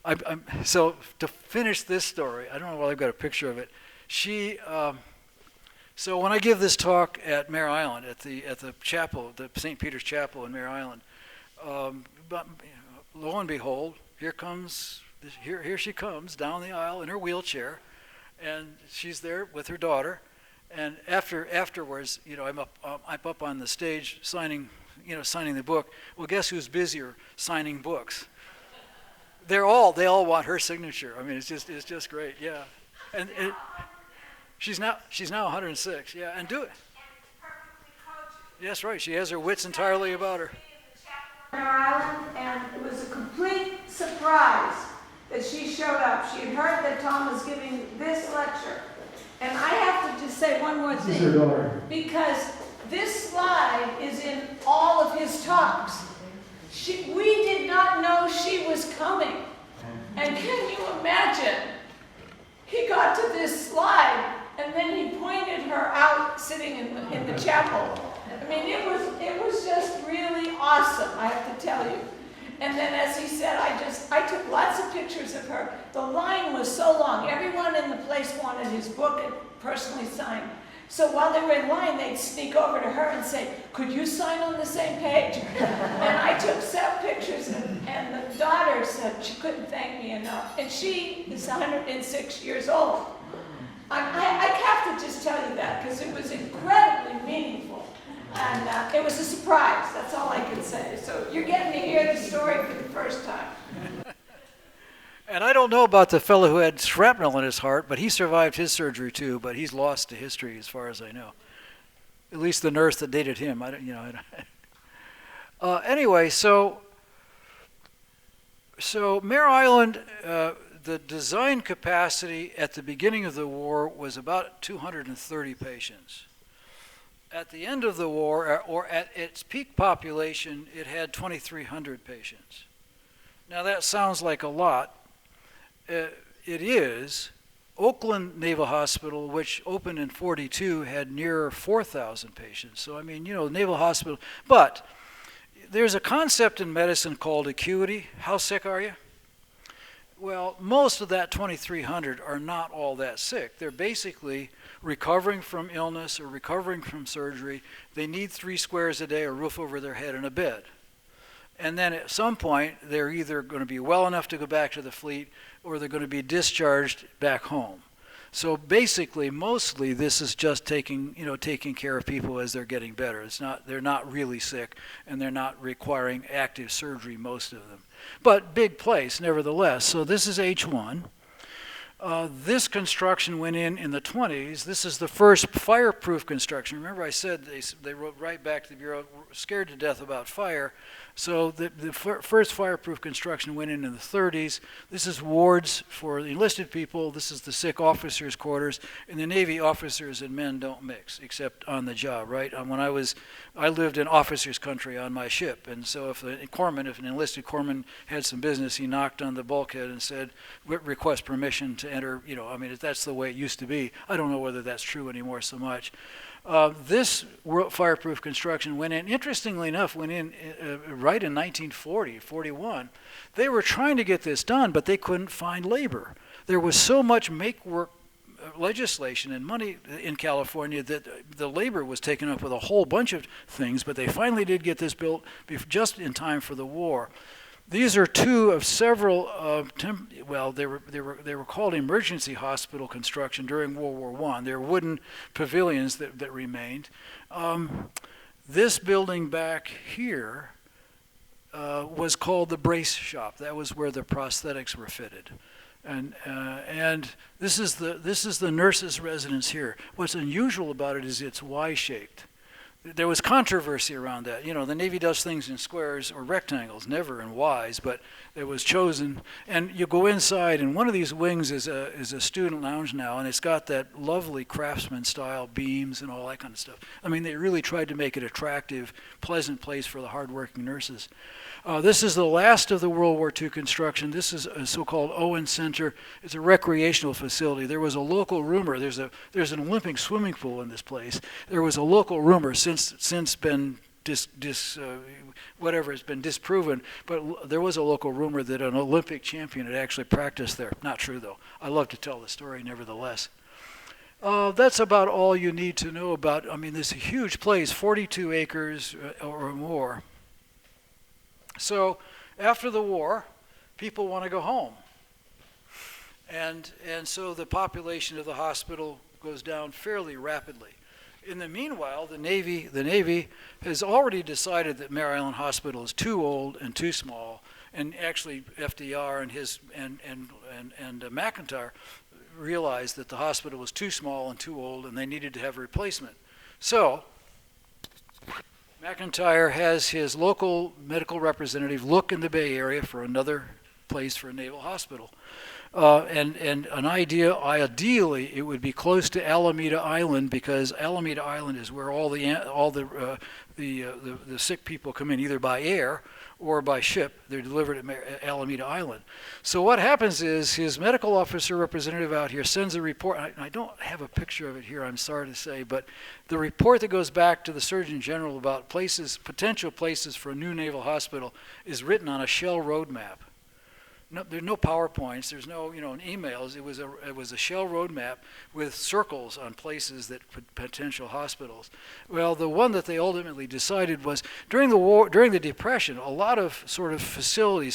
to finish this story, I don't know whether I've got a picture of it. So when I give this talk at Mare Island, at the chapel, the St. Peter's Chapel in Mare Island, but lo and behold, here she comes down the aisle in her wheelchair, and she's there with her daughter. And afterwards, I'm up on the stage signing the book. Well, guess who's busier signing books? They all want her signature. I mean, it's just great, yeah. And she's now 106, yeah, and do it. Yes, right. She has her wits entirely about her. Mare Island, and it was a complete surprise that she showed up. She had heard that Tom was giving this lecture. And I have to just say one more thing. This is her daughter. Because this slide is in all of his talks. We did not know she was coming. And can you imagine? He got to this slide, and then he pointed her out sitting in the chapel. I mean, it was just really awesome, I have to tell you. And then, as he said, I took lots of pictures of her. The line was so long. Everyone in the place wanted his book and personally signed. So while they were in line, they'd sneak over to her and say, could you sign on the same page? And I took some pictures, and the daughter said she couldn't thank me enough. And she is 106 years old. I have to just tell you that, because it was incredibly meaningful. And it was a surprise, that's all I can say. So you're getting to hear the story for the first time. And I don't know about the fellow who had shrapnel in his heart, but he survived his surgery too, but he's lost to history as far as I know. At least the nurse that dated him. I don't, you know. Anyway, so Mare Island, the design capacity at the beginning of the war was about 230 patients. At the end of the war, or at its peak population, it had 2,300 patients. Now that sounds like a lot. It is. Oakland Naval Hospital, which opened in '42, had near 4,000 patients. So I mean, you know, Naval Hospital. But there's a concept in medicine called acuity. How sick are you? Well, most of that 2,300 are not all that sick. They're basically recovering from illness or recovering from surgery. They need 3 squares a day, a roof over their head, and a bed. And then at some point, they're either going to be well enough to go back to the fleet or they're going to be discharged back home. So basically, mostly, this is just taking care of people as they're getting better. They're not really sick, and they're not requiring active surgery, most of them. But big place, nevertheless. So this is H1. This construction went in the 20s. This is the first fireproof construction. Remember I said they wrote right back to the Bureau, scared to death about fire. So the first fireproof construction went in the 30s. This is wards for the enlisted people. This is the sick officers' quarters. In the Navy, officers and men don't mix, except on the job, right? I lived in officers' country on my ship, and so if an enlisted corpsman had some business, he knocked on the bulkhead and said, request permission to enter. You know, I mean, that's the way it used to be. I don't know whether that's true anymore so much. This fireproof construction went in, interestingly enough, right in 1940, 41. They were trying to get this done, but they couldn't find labor. There was so much make-work legislation and money in California that the labor was taken up with a whole bunch of things, but they finally did get this built just in time for the war. These are 2 of several, they were called emergency hospital construction during World War I. They're wooden pavilions that remained. This building back here was called the brace shop. That was where the prosthetics were fitted. And this is the nurse's residence here. What's unusual about it is it's Y-shaped. There was controversy around that. You know, the Navy does things in squares or rectangles, never in Ys, but it was chosen. And you go inside, and one of these wings is a student lounge now, and it's got that lovely craftsman style beams and all that kind of stuff. I mean, they really tried to make it attractive, pleasant place for the hardworking nurses. This is the last of the World War II construction. This is a so-called Owen Center. It's a recreational facility. There was a local rumor. There's an Olympic swimming pool in this place. There was a local rumor since been whatever has been disproven, but there was a local rumor that an Olympic champion had actually practiced there. Not true though. I love to tell the story nevertheless. That's about all you need to know about. I mean, this is a huge place, 42 acres or more. So after the war, people want to go home. And so the population of the hospital goes down fairly rapidly. In the meanwhile, the Navy has already decided that Mare Island Hospital is too old and too small, and actually FDR and McIntyre realized that the hospital was too small and too old, and they needed to have a replacement. So McIntyre has his local medical representative look in the Bay Area for another place for a naval hospital. And an ideally, it would be close to Alameda Island, because Alameda Island is where all the sick people come in, either by air or by ship. They're delivered at Alameda Island. So what happens is his medical officer representative out here sends a report. I don't have a picture of it here, I'm sorry to say, but the report that goes back to the Surgeon General about potential places for a new naval hospital is written on a shell road map. No, there's no PowerPoints. There's no, emails. It was a shell road map with circles on places that potential hospitals. Well, the one that they ultimately decided was during the Depression, a lot of sort of facilities,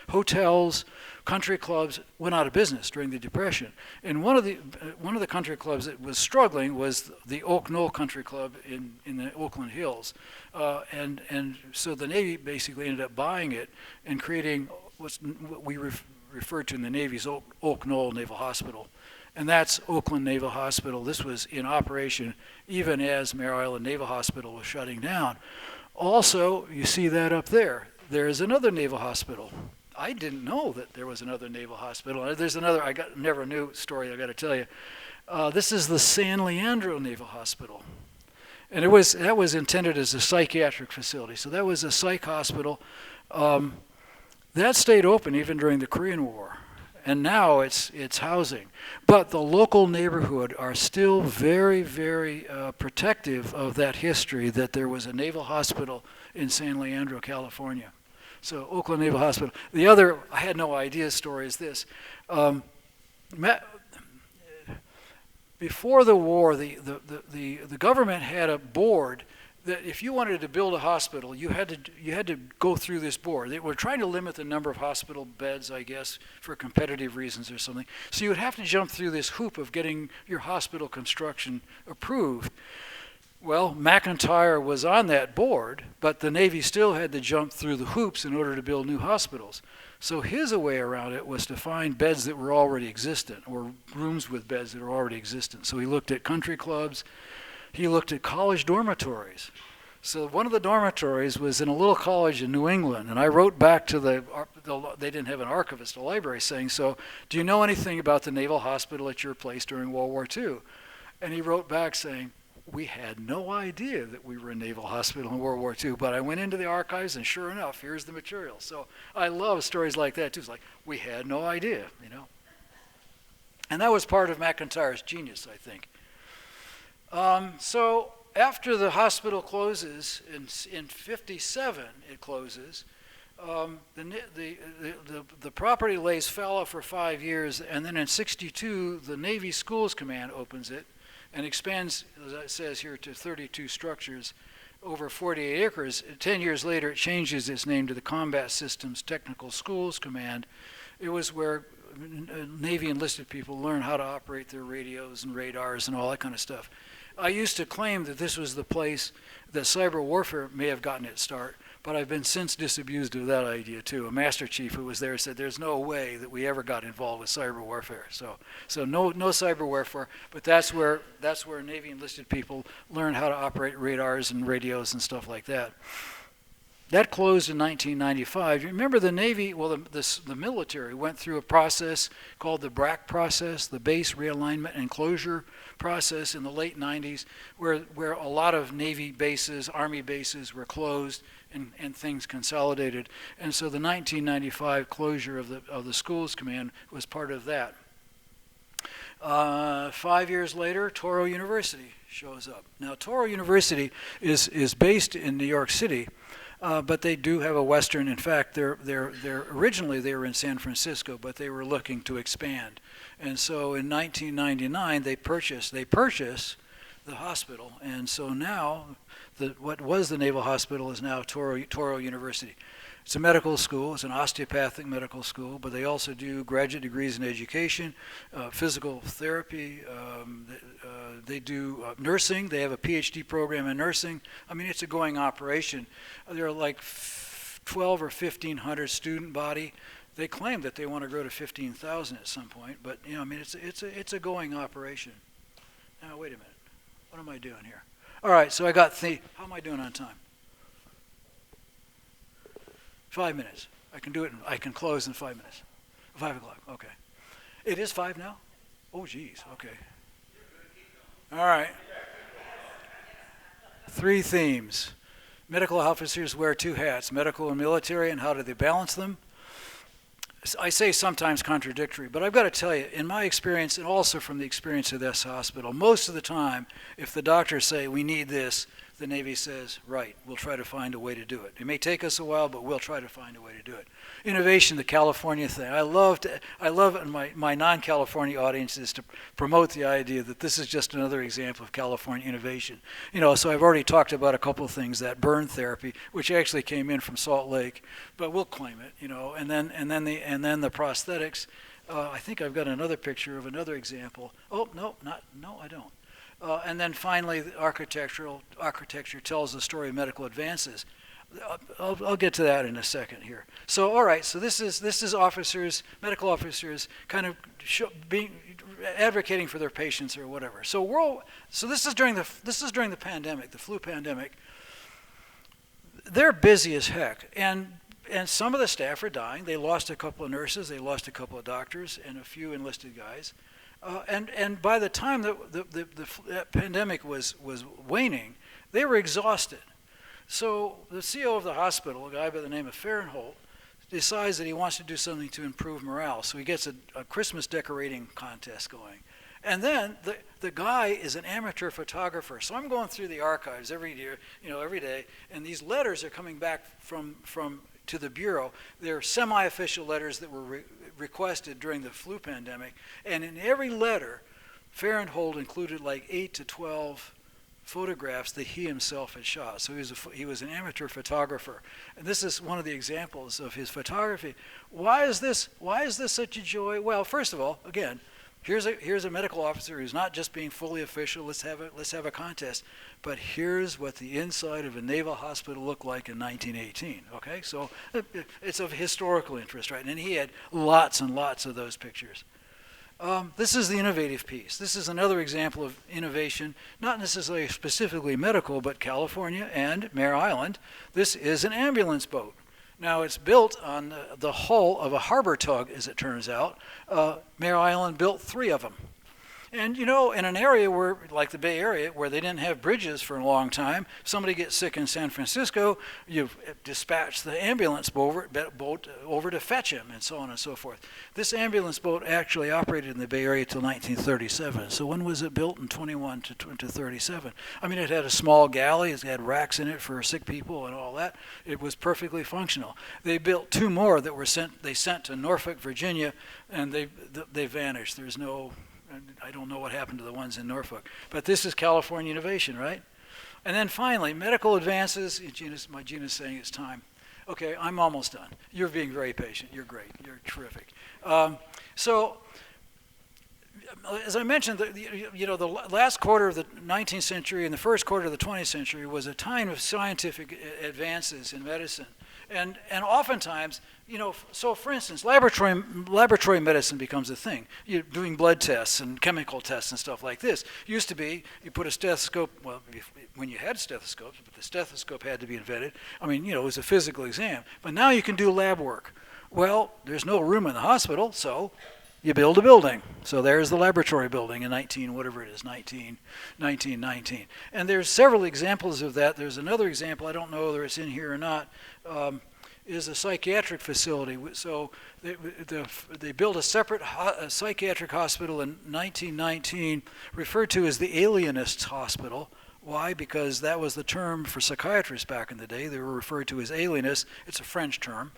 hotels, country clubs went out of business during the Depression. And one of the country clubs that was struggling was the Oak Knoll Country Club in the Oakland Hills, and so the Navy basically ended up buying it and creating what we referred to in the Navy as Oak Knoll Naval Hospital. And that's Oakland Naval Hospital. This was in operation even as Mare Island Naval Hospital was shutting down. Also, you see that up there. There's another naval hospital. I didn't know that there was another naval hospital. There's another, never knew story I got to tell you. This is the San Leandro Naval Hospital. And that was intended as a psychiatric facility. So that was a psych hospital. That stayed open even during the Korean War. And now it's housing. But the local neighborhood are still very, very protective of that history that there was a naval hospital in San Leandro, California. So Oakland Naval Hospital. The other, I had no idea story is this. Before the war, the government had a board that if you wanted to build a hospital, you had to go through this board. They were trying to limit the number of hospital beds, I guess, for competitive reasons or something. So you would have to jump through this hoop of getting your hospital construction approved. Well, McIntyre was on that board, but the Navy still had to jump through the hoops in order to build new hospitals. So his way around it was to find beds that were already existent, or rooms with beds that were already existent. So he looked at country clubs. He looked at college dormitories. So one of the dormitories was in a little college in New England, and I wrote back to they didn't have an archivist, a library, saying, so do you know anything about the naval hospital at your place during World War II? And he wrote back saying, we had no idea that we were a naval hospital in World War II, but I went into the archives, and sure enough, here's the material. So I love stories like that, too. It's like, we had no idea, you know. And that was part of McIntyre's genius, I think. So after the hospital closes, in 57 it closes, the property lays fallow for 5 years, and then in 62 the Navy Schools Command opens it and expands, as it says here, to 32 structures over 48 acres. 10 years later it changes its name to the Combat Systems Technical Schools Command. It was where Navy enlisted people learn how to operate their radios and radars and all that kind of stuff. I used to claim that this was the place that cyber warfare may have gotten its start, but I've been since disabused of that idea too. A master chief who was there said there's no way that we ever got involved with cyber warfare. So no cyber warfare, but that's where Navy enlisted people learn how to operate radars and radios and stuff like that. That closed in 1995. You remember the Navy, well, the military went through a process called the BRAC process, the Base Realignment and Closure process in the late 90s, where a lot of Navy bases, Army bases were closed and things consolidated. And so the 1995 closure of the Schools Command was part of that. 5 years later, Touro University shows up. Now, Touro University is based in New York City, but they do have a Western. In fact, originally they were in San Francisco, but they were looking to expand. And so in 1999, they purchased the hospital. And so now, what was the Naval Hospital is now Touro University. It's a medical school. It's an osteopathic medical school, but they also do graduate degrees in education, physical therapy. They do nursing. They have a PhD program in nursing. I mean, it's a going operation. There are like 12 or 1,500 student body. They claim that they want to grow to 15,000 at some point, but you know, I mean, it's a going operation. Now, wait a minute. What am I doing here? All right, so I got how am I doing on time? 5 minutes. I can do it. I can close in 5 minutes. 5 o'clock. Okay. It is 5 now? Oh, geez. Okay. All right. 3 themes. Medical officers wear 2 hats, medical and military, and how do they balance them? I say sometimes contradictory, but I've got to tell you, in my experience, and also from the experience of this hospital, most of the time, if the doctors say, we need this, the Navy says, right, we'll try to find a way to do it. It may take us a while, but we'll try to find a way to do it. Innovation, the California thing. I love in my non-California audiences to promote the idea that this is just another example of California innovation. You know, so I've already talked about a couple of things, that burn therapy, which actually came in from Salt Lake, but we'll claim it, you know, and then the prosthetics. I think I've got another picture of another example. Oh, no, I don't. And then finally, the architecture tells the story of medical advances. I'll get to that in a second here. So, all right. So this is officers, medical officers, kind of advocating for their patients or whatever. So this is during the pandemic, the flu pandemic. They're busy as heck, and some of the staff are dying. They lost a couple of nurses, they lost a couple of doctors, and a few enlisted guys. And by the time the pandemic was waning, they were exhausted. So the CEO of the hospital, a guy by the name of Fahrenholt, decides that he wants to do something to improve morale. So he gets a Christmas decorating contest going. And then the guy is an amateur photographer. So I'm going through the archives every year, every day, and these letters are coming back from to the Bureau. They're semi-official letters that were requested during the flu pandemic. And in every letter, Fahrenholt included like 8 to 12 photographs that he himself had shot. So he was an amateur photographer, and this is one of the examples of his photography. Why is this such a joy? Well, first of all, again, here's a medical officer who's not just being fully official. Let's have a contest, but here's what the inside of a naval hospital looked like in 1918. Okay, so it's of historical interest, right? And he had lots and lots of those pictures. This is the innovative piece. This is another example of innovation, not necessarily specifically medical, but California and Mare Island. This is an ambulance boat. Now, it's built on the hull of a harbor tug, as it turns out. Mare Island built 3 of them. And, in an area where, like the Bay Area, where they didn't have bridges for a long time, somebody gets sick in San Francisco, you dispatch the ambulance boat over to fetch him, and so on and so forth. This ambulance boat actually operated in the Bay Area until 1937. So when was it built? In 21 to 37. I mean, it had a small galley, it had racks in it for sick people and all that. It was perfectly functional. They built 2 more that they sent to Norfolk, Virginia, and they vanished. I don't know what happened to the ones in Norfolk. But this is California innovation, right? And then finally, medical advances. Gina's saying it's time. Okay, I'm almost done. You're being very patient. You're great. You're terrific. So, as I mentioned, the last quarter of the 19th century and the first quarter of the 20th century was a time of scientific advances in medicine. And oftentimes, so for instance, laboratory medicine becomes a thing. You're doing blood tests and chemical tests and stuff like this. Used to be, you put a stethoscope, well, when you had stethoscopes, but the stethoscope had to be invented. I mean, it was a physical exam. But now you can do lab work. Well, there's no room in the hospital, so you build a building. So there's the laboratory building in 1919. And there's several examples of that. There's another example, I don't know whether it's in here or not, is a psychiatric facility. So they built a separate psychiatric hospital in 1919, referred to as the Alienists Hospital. Why? Because that was the term for psychiatrists back in the day. They were referred to as alienists. It's a French term.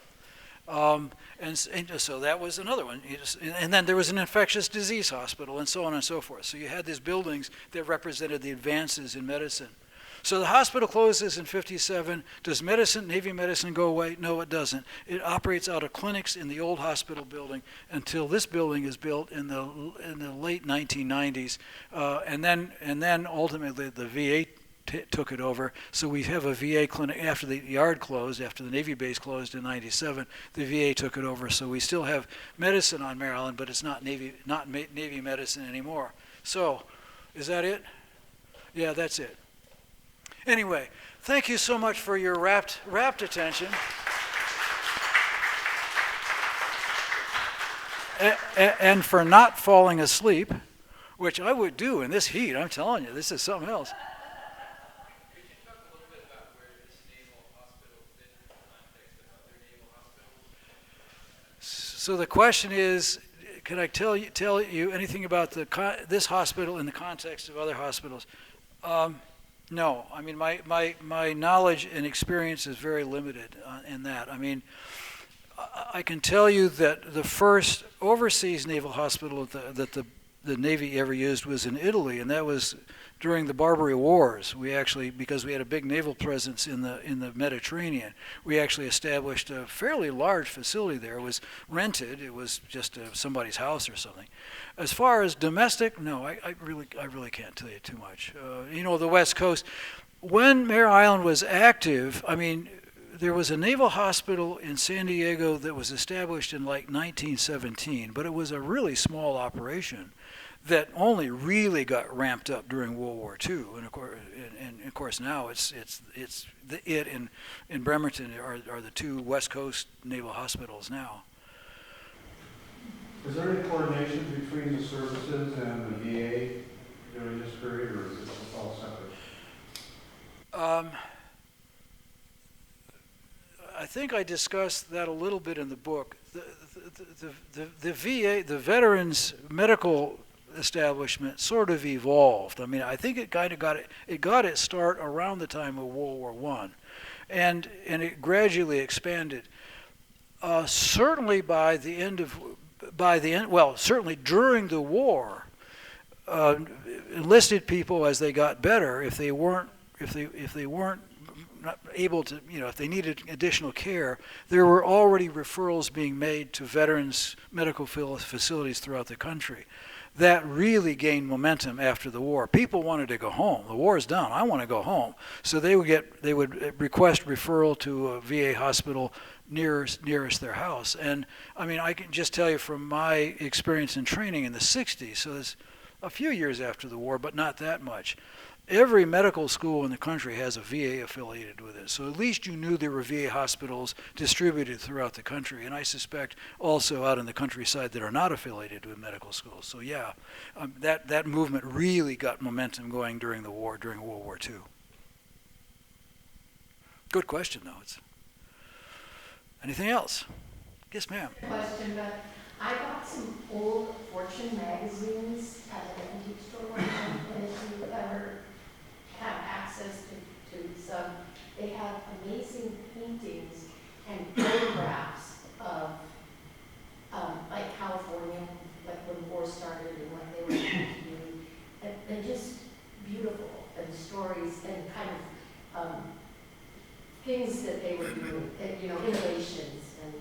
And so that was another one. And then there was an infectious disease hospital, and so on and so forth. So you had these buildings that represented the advances in medicine. So the hospital closes in 1957. Does Navy medicine go away? No, it doesn't. It operates out of clinics in the old hospital building until this building is built in the late 1990s. And then ultimately the VA took it over. So we have a VA clinic after the yard closed, after the Navy base closed in 97. The VA took it over. So we still have medicine on Mare Island, but it's not Navy medicine anymore. So, is that it? Yeah, that's it. Anyway, thank you so much for your rapt attention. And for not falling asleep, which I would do in this heat. I'm telling you, this is something else. Could you talk a little bit about where this naval hospital fit in the context of other naval hospitals? So the question is, can I tell you anything about this hospital in the context of other hospitals? No, I mean my knowledge and experience is very limited in that. I mean, I can tell you that the first overseas naval hospital that the Navy ever used was in Italy, and that was during the Barbary Wars. We actually, because we had a big naval presence in the Mediterranean, we actually established a fairly large facility there. It was rented. It was just somebody's house or something. As far as domestic, no, I really can't tell you too much. The West Coast, when Mare Island was active, I mean, there was a naval hospital in San Diego that was established in like 1917, but it was a really small operation that only really got ramped up during World War II. And of course now it in Bremerton are the two West Coast naval hospitals now. Is there any coordination between the services and the VA during this period, or is it just all separate? I think I discussed that a little bit in the book. The VA, the Veterans Medical Establishment, sort of evolved. I mean, I think it kind of got its start around the time of World War I, and it gradually expanded. Certainly certainly during the war, enlisted people, as they got better, if they weren't not able to, if they needed additional care, there were already referrals being made to veterans medical facilities throughout the country. That really gained momentum after the war. People wanted to go home. The war's done. I want to go home. So they would request referral to a VA hospital nearest their house. And I mean, I can just tell you from my experience in training in the 60s, so it's a few years after the war, but not that much. Every medical school in the country has a VA affiliated with it. So at least you knew there were VA hospitals distributed throughout the country. And I suspect also out in the countryside that are not affiliated with medical schools. So yeah, that movement really got momentum going during the war, during World War II. Good question, though. Anything else? Yes, ma'am. Question, but I bought some old Fortune magazines at an antique store one time, and if you ever have access to some, they have amazing paintings and photographs of like California, like when the war started and what they were trying to do. And they're just beautiful, and stories and kind of things that they were doing, and, innovations. And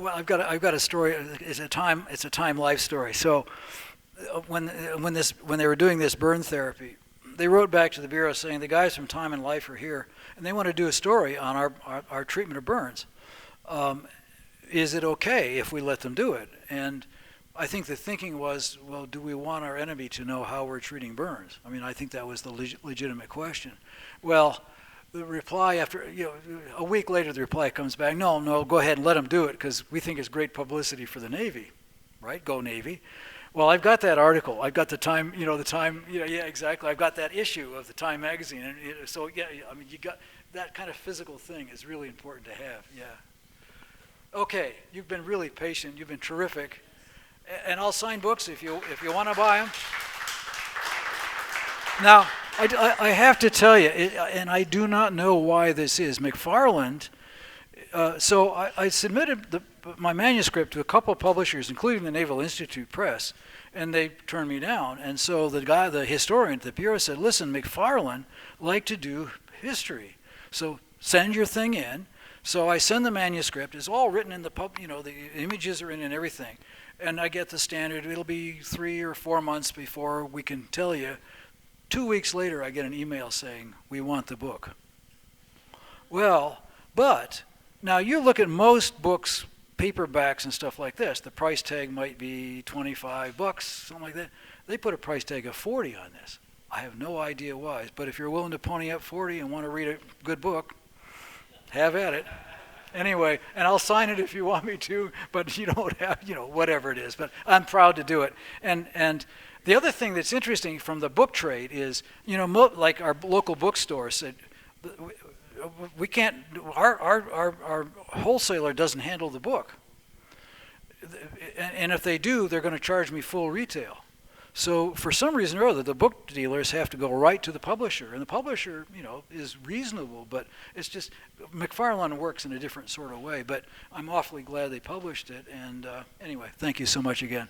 I've got a story. It's a time life story. So when they were doing this burn therapy, they wrote back to the Bureau saying the guys from Time and Life are here and they want to do a story on our treatment of burns. Is it okay if we let them do it? And I think the thinking was, well, do we want our enemy to know how we're treating burns? I mean, I think that was the legitimate question. Well, the reply after, a week later, the reply comes back, no, go ahead and let them do it because we think it's great publicity for the Navy, right? Go Navy. Well, I've got that article. I've got the Time, yeah, exactly. I've got that issue of the Time magazine. And so, yeah, I mean, you got that kind of physical thing is really important to have, yeah. Okay, you've been really patient. You've been terrific. And I'll sign books if you want to buy them. Now, I have to tell you, and I do not know why this is. McFarland, so I submitted my manuscript to a couple of publishers, including the Naval Institute Press, and they turned me down. And so the historian at the Bureau said, listen, McFarland liked to do history, so send your thing in. So I send the manuscript. It's all written in the the images are in and everything. And I get the standard. It'll be 3 or 4 months before we can tell you. 2 weeks later, I get an email saying, we want the book. Well, but now you look at most books, paperbacks and stuff like this, the price tag might be $25, something like that. They put a price tag of $40 on this. I have no idea why, but if you're willing to pony up $40 and want to read a good book, have at it. Anyway, and I'll sign it if you want me to, but you don't have, whatever it is. But I'm proud to do it. And the other thing that's interesting from the book trade is, like our local bookstore said, we can't, our wholesaler doesn't handle the book. And if they do, they're going to charge me full retail. So for some reason or other, the book dealers have to go right to the publisher. And the publisher, is reasonable, but it's just, McFarland works in a different sort of way. But I'm awfully glad they published it. And anyway, thank you so much again.